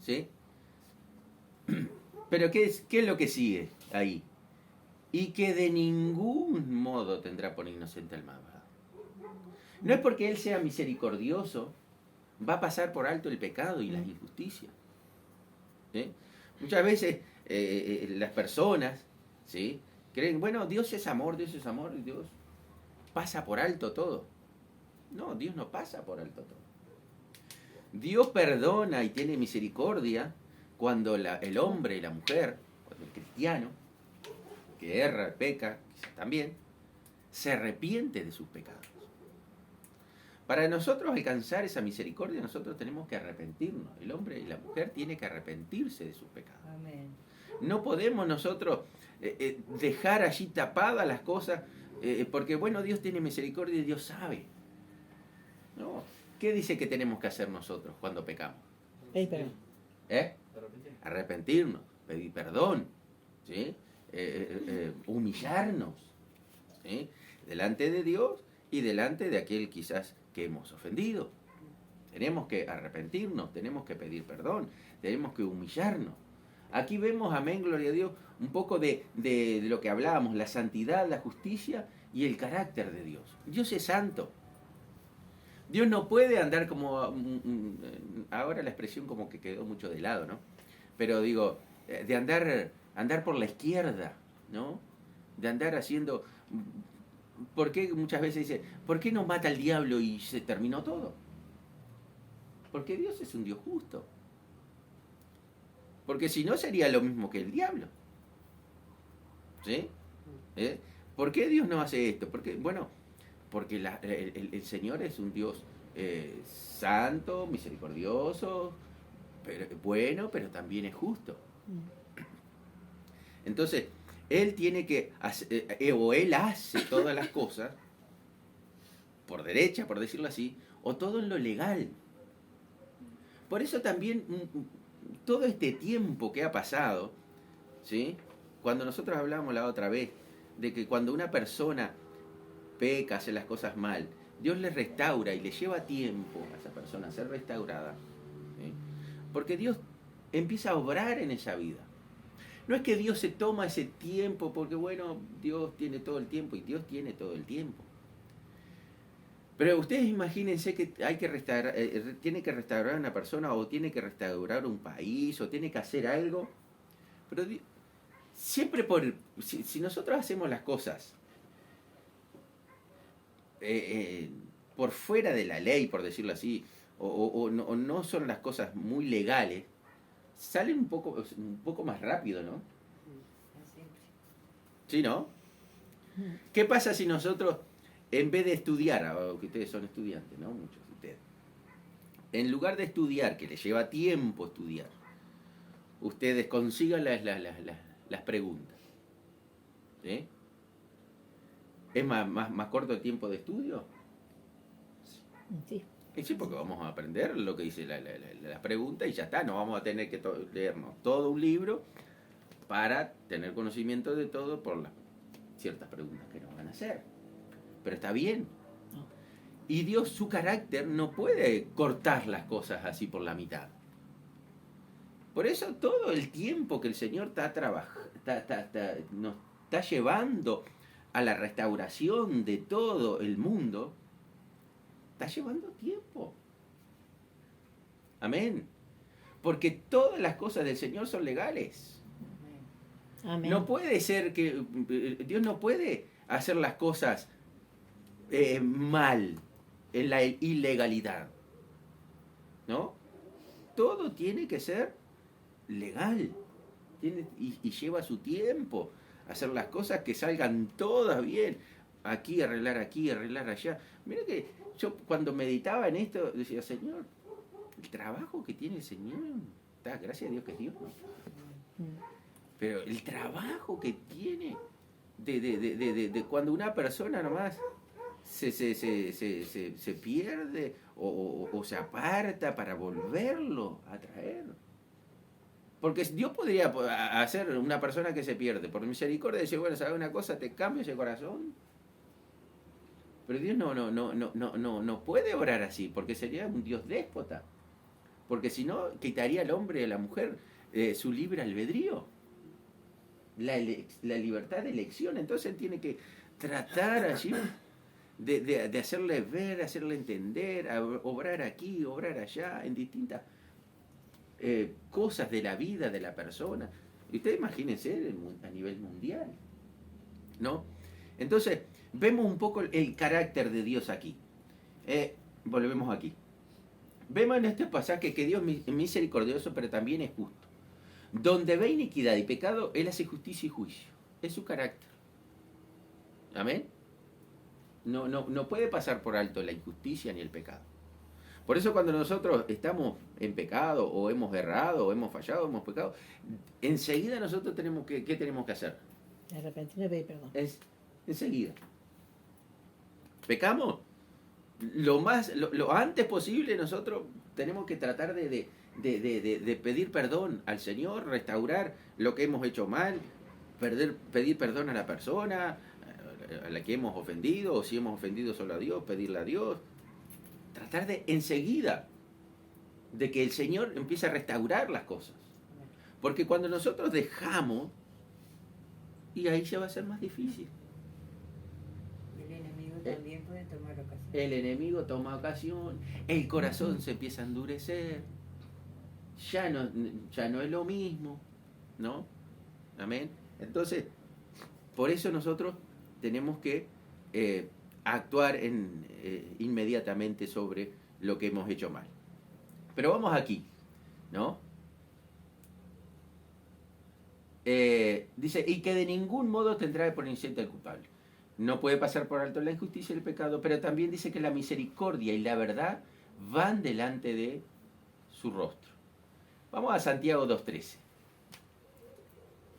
¿Sí? Pero ¿qué es lo que sigue ahí? Y que de ningún modo tendrá por inocente al malvado. No es porque Él sea misericordioso, va a pasar por alto el pecado y las injusticias. ¿Sí? Muchas veces las personas, ¿sí?, creen, bueno, Dios es amor, y Dios pasa por alto todo. No, Dios no pasa por alto todo. Dios perdona y tiene misericordia cuando el hombre y la mujer, cuando el cristiano, que erra, peca, quizás también, se arrepiente de sus pecados. Para nosotros alcanzar esa misericordia, nosotros tenemos que arrepentirnos. El hombre y la mujer tienen que arrepentirse de sus pecados. Amén. No podemos nosotros dejar allí tapadas las cosas, porque bueno, Dios tiene misericordia y Dios sabe. No. ¿Qué dice que tenemos que hacer nosotros cuando pecamos? Perdón. Arrepentirnos, pedir perdón, ¿sí? Humillarnos, ¿sí?, delante de Dios y delante de aquel quizás que hemos ofendido. Tenemos que arrepentirnos, tenemos que pedir perdón, tenemos que humillarnos. Aquí vemos, amén, gloria a Dios, un poco de lo que hablábamos, la santidad, la justicia y el carácter de Dios. Dios es santo. Dios no puede andar como, ahora la expresión como que quedó mucho de lado, ¿no? Pero digo, de andar por la izquierda, ¿no? De andar haciendo... ¿Por qué muchas veces dice, ¿por qué no mata al diablo y se terminó todo? Porque Dios es un Dios justo. Porque si no sería lo mismo que el diablo. ¿Sí? ¿Por qué Dios no hace esto? Porque, bueno, porque el Señor es un Dios santo, misericordioso, bueno, pero también es justo. Entonces, Él tiene que hacer, o Él hace todas las cosas por derecha, por decirlo así, o todo en lo legal. Por eso también todo este tiempo que ha pasado, ¿sí?, cuando nosotros hablamos la otra vez de que cuando una persona peca, hace las cosas mal, Dios le restaura y le lleva tiempo a esa persona a ser restaurada, ¿sí?, porque Dios empieza a obrar en esa vida. No es que Dios se toma ese tiempo porque, bueno, Dios tiene todo el tiempo y Dios tiene todo el tiempo. Pero ustedes imagínense que hay que restaurar, tiene que restaurar a una persona o tiene que restaurar un país o tiene que hacer algo. Pero siempre si nosotros hacemos las cosas por fuera de la ley, por decirlo así, o no son las cosas muy legales, salen un poco más rápido, ¿no? ¿Sí, no? ¿Qué pasa si nosotros, en vez de estudiar, que ustedes son estudiantes, ¿no? Muchos de ustedes, en lugar de estudiar, que les lleva tiempo estudiar, ustedes consigan las preguntas? ¿Sí? ¿Es más corto el tiempo de estudio? Sí. Sí, porque vamos a aprender lo que dice la pregunta y ya está. No vamos a tener que leernos todo un libro para tener conocimiento de todo por las ciertas preguntas que nos van a hacer. Pero está bien. Y Dios, su carácter, no puede cortar las cosas así por la mitad. Por eso todo el tiempo que el Señor nos está llevando a la restauración de todo el mundo, está llevando tiempo. Amén. Porque todas las cosas del Señor son legales. Amén. No puede ser que Dios no puede hacer las cosas mal, en la ilegalidad. ¿No? Todo tiene que ser legal. Y lleva su tiempo hacer las cosas que salgan todas bien. Aquí, arreglar allá. Mira que yo cuando meditaba en esto decía, Señor, el trabajo que tiene el Señor, gracias a Dios que es Dios, ¿no? Pero el trabajo que tiene de cuando una persona nomás se pierde o se aparta para volverlo a traer. Porque Dios podría hacer una persona que se pierde por misericordia y decir, bueno, ¿sabes una cosa? Te cambio ese corazón. Pero Dios no puede orar así, porque sería un Dios déspota. Porque si no, quitaría al hombre y a la mujer su libre albedrío. La libertad de elección. Entonces Él tiene que tratar allí de hacerle ver, hacerle entender, obrar aquí, obrar allá, en distintas cosas de la vida de la persona. Y ustedes imagínense a nivel mundial, ¿no? Entonces, vemos un poco el carácter de Dios aquí. Volvemos aquí. Vemos en este pasaje que Dios es misericordioso, pero también es justo. Donde ve iniquidad y pecado, Él hace justicia y juicio. Es su carácter. ¿Amén? No puede pasar por alto la injusticia ni el pecado. Por eso cuando nosotros estamos en pecado, o hemos errado, o hemos fallado, o hemos pecado, enseguida nosotros tenemos que, ¿qué tenemos que hacer? Arrepentirme y pedir perdón. Enseguida. ¿Pecamos? Lo antes posible nosotros tenemos que tratar de pedir perdón al Señor, restaurar lo que hemos hecho mal, pedir perdón a la persona a la que hemos ofendido, o si hemos ofendido solo a Dios, pedirle a Dios. Tratar de enseguida de que el Señor empiece a restaurar las cosas. Porque cuando nosotros dejamos, y ahí ya va a ser más difícil. El enemigo también puede tomar ocasión. El enemigo toma ocasión, el corazón se empieza a endurecer, ya no es lo mismo, ¿no? Amén. Entonces, por eso nosotros tenemos que actuar inmediatamente sobre lo que hemos hecho mal. Pero vamos aquí, ¿no? Dice, y que de ningún modo tendrá por inocente al culpable. No puede pasar por alto la injusticia y el pecado, pero también dice que la misericordia y la verdad van delante de su rostro. Vamos a Santiago 2:13.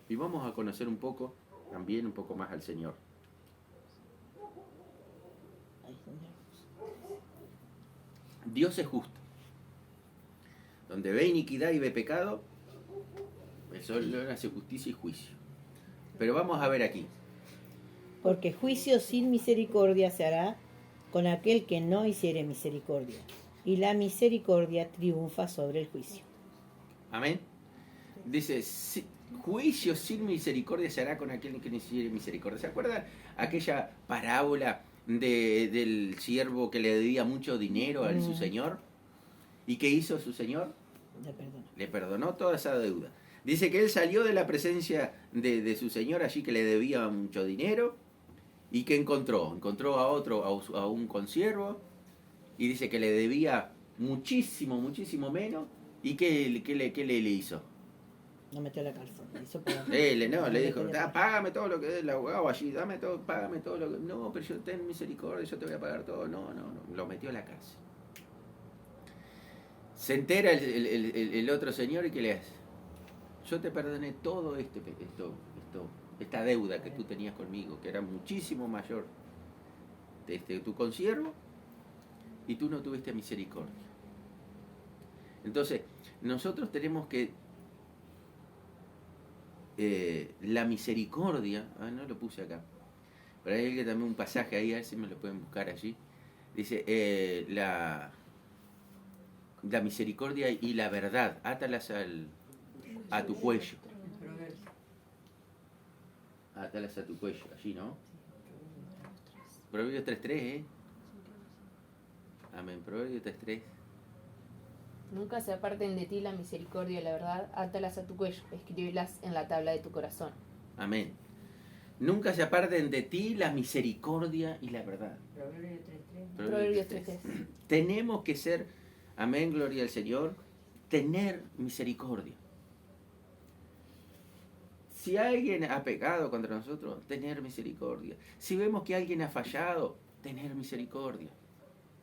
Y vamos a conocer un poco más al Señor. Dios es justo. Donde ve iniquidad y ve pecado, eso le hace justicia y juicio. Pero vamos a ver aquí. Porque juicio sin misericordia se hará con aquel que no hiciere misericordia, y la misericordia triunfa sobre el juicio. Amén. Dice, juicio sin misericordia se hará con aquel que no hiciere misericordia. ¿Se acuerdan aquella parábola del siervo que le debía mucho dinero a su señor? ¿Y qué hizo su señor? Le perdonó toda esa deuda. Dice que él salió de la presencia de su señor allí que le debía mucho dinero. ¿Y qué encontró? Encontró a un consiervo y dice que le debía muchísimo, muchísimo menos. ¿Y qué le hizo? No metió a la cárcel. Hizo pagar. Le dijo, quería pagar. págame todo lo que dé el abogado allí, dame todo, págame todo lo que... No, pero yo ten misericordia, yo te voy a pagar todo. No, lo metió a la cárcel. Se entera el otro señor y ¿qué le hace? Yo te perdoné todo esta deuda que tú tenías conmigo, que era muchísimo mayor tu consiervo, y tú no tuviste misericordia. Entonces, nosotros tenemos que la misericordia, no lo puse acá, pero hay también un pasaje ahí, a ver si me lo pueden buscar allí. Dice, la misericordia y la verdad, átalas a tu cuello. Átalas a tu cuello, allí, ¿no? Proverbios 3.3, Amén, Proverbios 3.3. Nunca se aparten de ti la misericordia y la verdad, átalas a tu cuello, escríbelas en la tabla de tu corazón. Amén. Nunca se aparten de ti la misericordia y la verdad. Proverbios 3.3. Tenemos que ser, amén, gloria al Señor, tener misericordia. Si alguien ha pecado contra nosotros, tener misericordia. Si vemos que alguien ha fallado, tener misericordia.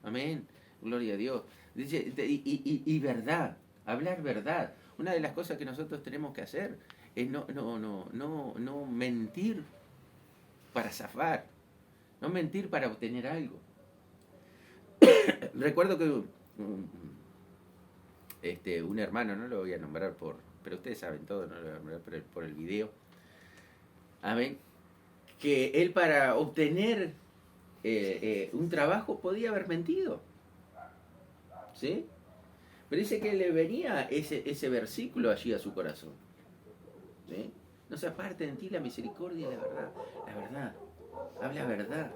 Amén, gloria a Dios. Dice, y verdad, hablar verdad. Una de las cosas que nosotros tenemos que hacer es no mentir para zafar, no mentir para obtener algo. Recuerdo que un hermano, no lo voy a nombrar pero ustedes saben todo, no lo voy a nombrar por el video, amén, que él para obtener un trabajo podía haber mentido, ¿sí? Pero dice que le venía ese versículo allí a su corazón, ¿sí? No se aparte de ti la misericordia y la verdad, habla verdad.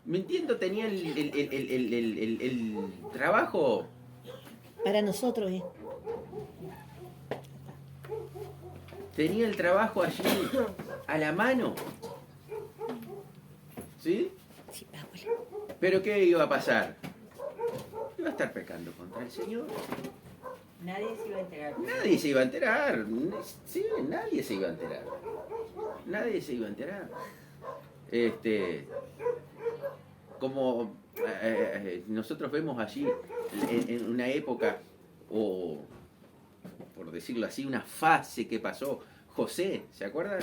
Mintiendo tenía el trabajo. Para nosotros, Tenía el trabajo allí a la mano. ¿Sí? Sí, abuela. ¿Pero qué iba a pasar? Iba a estar pecando contra el Señor. Nadie se iba a enterar. Nadie se iba a enterar. Sí, nadie se iba a enterar. Nadie se iba a enterar. Como nosotros vemos allí en una época, o por decirlo así, una fase que pasó José, ¿se acuerdan?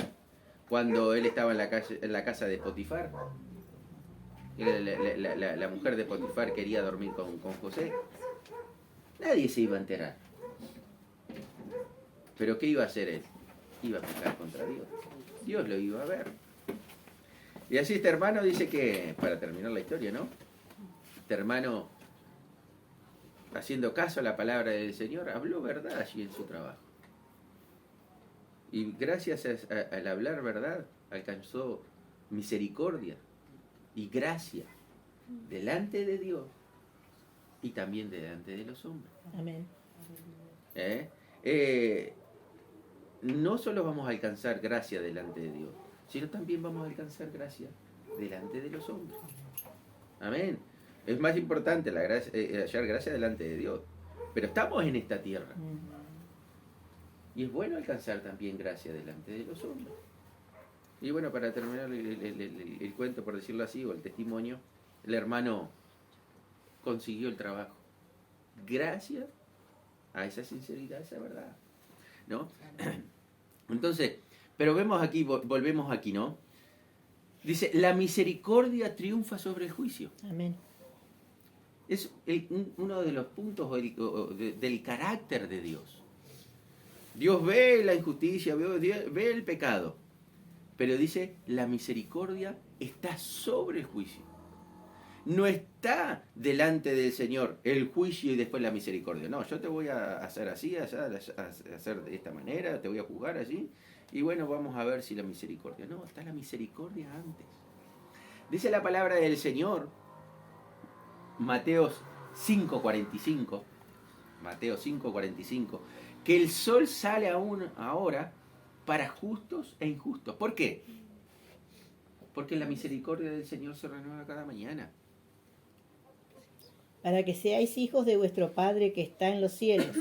Cuando él estaba en la casa de Potifar. La mujer de Potifar quería dormir con José. Nadie se iba a enterar. Pero ¿qué iba a hacer él? Iba a pecar contra Dios. Dios lo iba a ver. Y así este hermano dice que, para terminar la historia, ¿no? Este hermano, haciendo caso a la palabra del Señor, habló verdad allí en su trabajo. Y gracias al hablar verdad, alcanzó misericordia y gracia delante de Dios y también delante de los hombres. Amén. No solo vamos a alcanzar gracia delante de Dios, sino también vamos a alcanzar gracia delante de los hombres. Amén. Es más importante hallar gracia delante de Dios. Pero estamos en esta tierra. Y es bueno alcanzar también gracia delante de los hombres. Y bueno, para terminar el cuento, por decirlo así, o el testimonio, el hermano consiguió el trabajo. Gracias a esa sinceridad, a esa verdad. ¿No? Entonces, pero vemos aquí, volvemos aquí, ¿no? Dice, la misericordia triunfa sobre el juicio. Amén. Es uno de los puntos del carácter de Dios. Dios ve la injusticia, ve el pecado, pero dice, la misericordia está sobre el juicio. No está delante del Señor el juicio y después la misericordia. No, yo te voy a hacer así, a hacer de esta manera, te voy a juzgar allí, y bueno, vamos a ver si la misericordia. No, está la misericordia antes. Dice la palabra del Señor, Mateo 5:45, que el sol sale aún ahora para justos e injustos. ¿Por qué? Porque la misericordia del Señor se renueva cada mañana. para que seáis hijos de vuestro Padre que está en los cielos,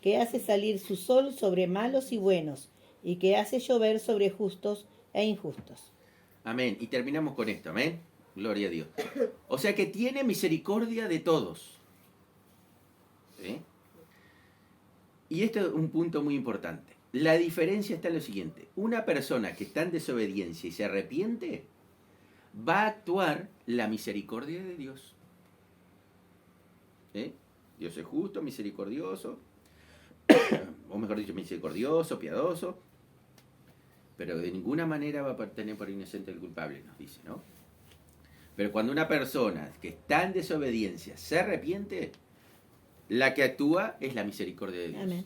que hace salir su sol sobre malos y buenos, y que hace llover sobre justos e injustos. Amén. Y terminamos con esto. Amén. Gloria a Dios. O sea que tiene misericordia de todos. ¿Sí? Y esto es un punto muy importante. La diferencia está en lo siguiente. Una persona que está en desobediencia y se arrepiente, va a actuar la misericordia de Dios. ¿Sí? Dios es justo, misericordioso, o mejor dicho, misericordioso, piadoso, pero de ninguna manera va a tener por inocente el culpable, nos dice, ¿no? Pero cuando una persona que está en desobediencia se arrepiente, la que actúa es la misericordia de Dios. Amén.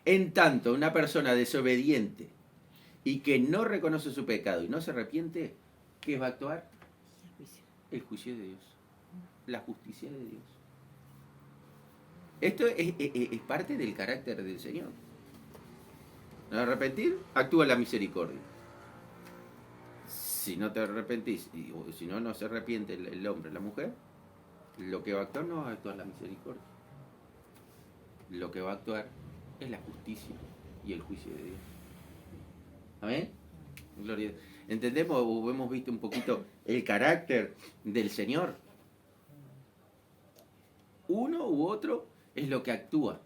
En tanto, una persona desobediente y que no reconoce su pecado y no se arrepiente, ¿qué va a actuar? El juicio de Dios, la justicia de Dios. Esto es parte del carácter del Señor. Al arrepentir, actúa la misericordia. Si no te arrepentís, o si no se arrepiente el hombre, la mujer, lo que va a actuar no va a actuar la misericordia. Lo que va a actuar es la justicia y el juicio de Dios. ¿Amén? Gloria a Dios. ¿Entendemos o hemos visto un poquito el carácter del Señor? Uno u otro es lo que actúa.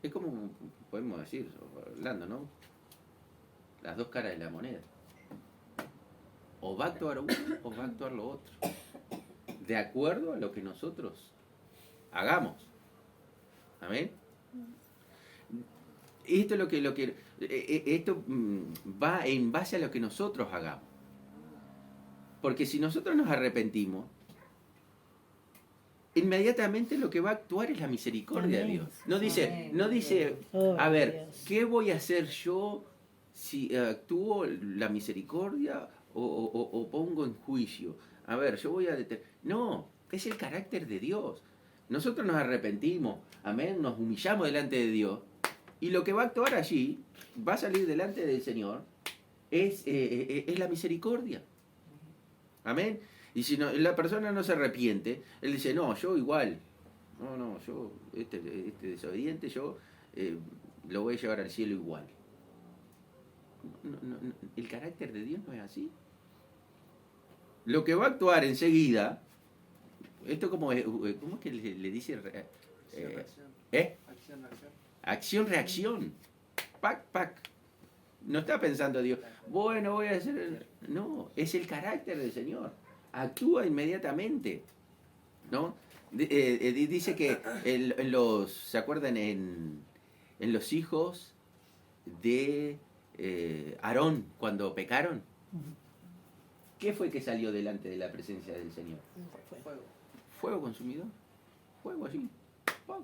Es como podemos decir, hablando, ¿no? Las dos caras de la moneda. O va a actuar uno o va a actuar lo otro. De acuerdo a lo que nosotros hagamos. Amén. Esto es lo que esto va en base a lo que nosotros hagamos. Porque si nosotros nos arrepentimos, inmediatamente lo que va a actuar es la misericordia de Dios. No dice, a ver, ¿qué voy a hacer yo si actúo la misericordia o pongo en juicio? A ver, yo voy a no, es el carácter de Dios. Nosotros nos arrepentimos, amén, nos humillamos delante de Dios, y lo que va a actuar allí, va a salir delante del Señor, es la misericordia. Amén. Y si no, la persona no se arrepiente, él dice, no, yo igual, no, yo, este desobediente, yo lo voy a llevar al cielo igual. No, el carácter de Dios no es así. Lo que va a actuar enseguida, esto ¿cómo es que le dice? Acción-reacción. Pac. No está pensando Dios, bueno, voy a hacer... No, es el carácter del Señor. Actúa inmediatamente, ¿no? Dice que ¿se acuerdan en los hijos de Aarón cuando pecaron? ¿Qué fue que salió delante de la presencia del Señor? Fuego consumidor. Fuego allí. ¡Pum!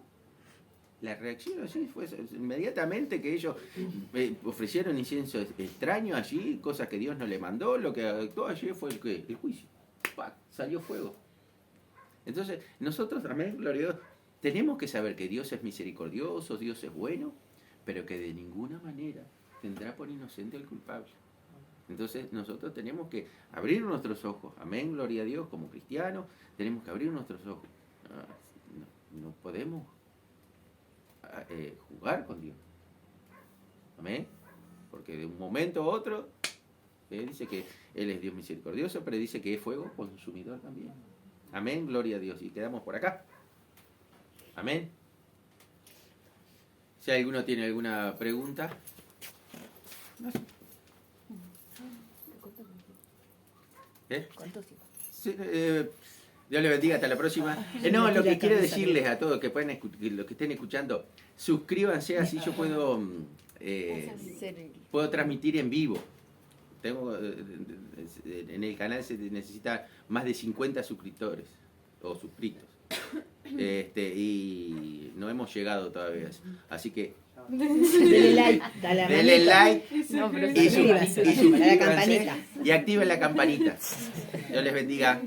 La reacción allí fue inmediatamente que ellos ofrecieron incienso extraño allí, cosas que Dios no le mandó. Lo que actuó allí fue el juicio. ¡Pum! Salió fuego. Entonces, nosotros también, gloria a Dios, tenemos que saber que Dios es misericordioso, Dios es bueno, pero que de ninguna manera tendrá por inocente al culpable. Entonces nosotros tenemos que abrir nuestros ojos, amén, gloria a Dios, como cristianos, tenemos que abrir nuestros ojos. No podemos jugar con Dios, amén, porque de un momento a otro, dice que Él es Dios misericordioso, pero dice que es fuego consumidor también. Amén, gloria a Dios. Y quedamos por acá. Amén. Si alguno tiene alguna pregunta. Sí, Dios les bendiga, hasta la próxima. No, lo que quiero decirles a todos que pueden los que estén escuchando, suscríbanse, así yo puedo transmitir en vivo. Tengo en el canal se necesita más de 50 suscriptores o suscritos. Y no hemos llegado todavía. Así que denle like, denle like y suscríbanse a la campanita y activen la campanita. Dios les bendiga.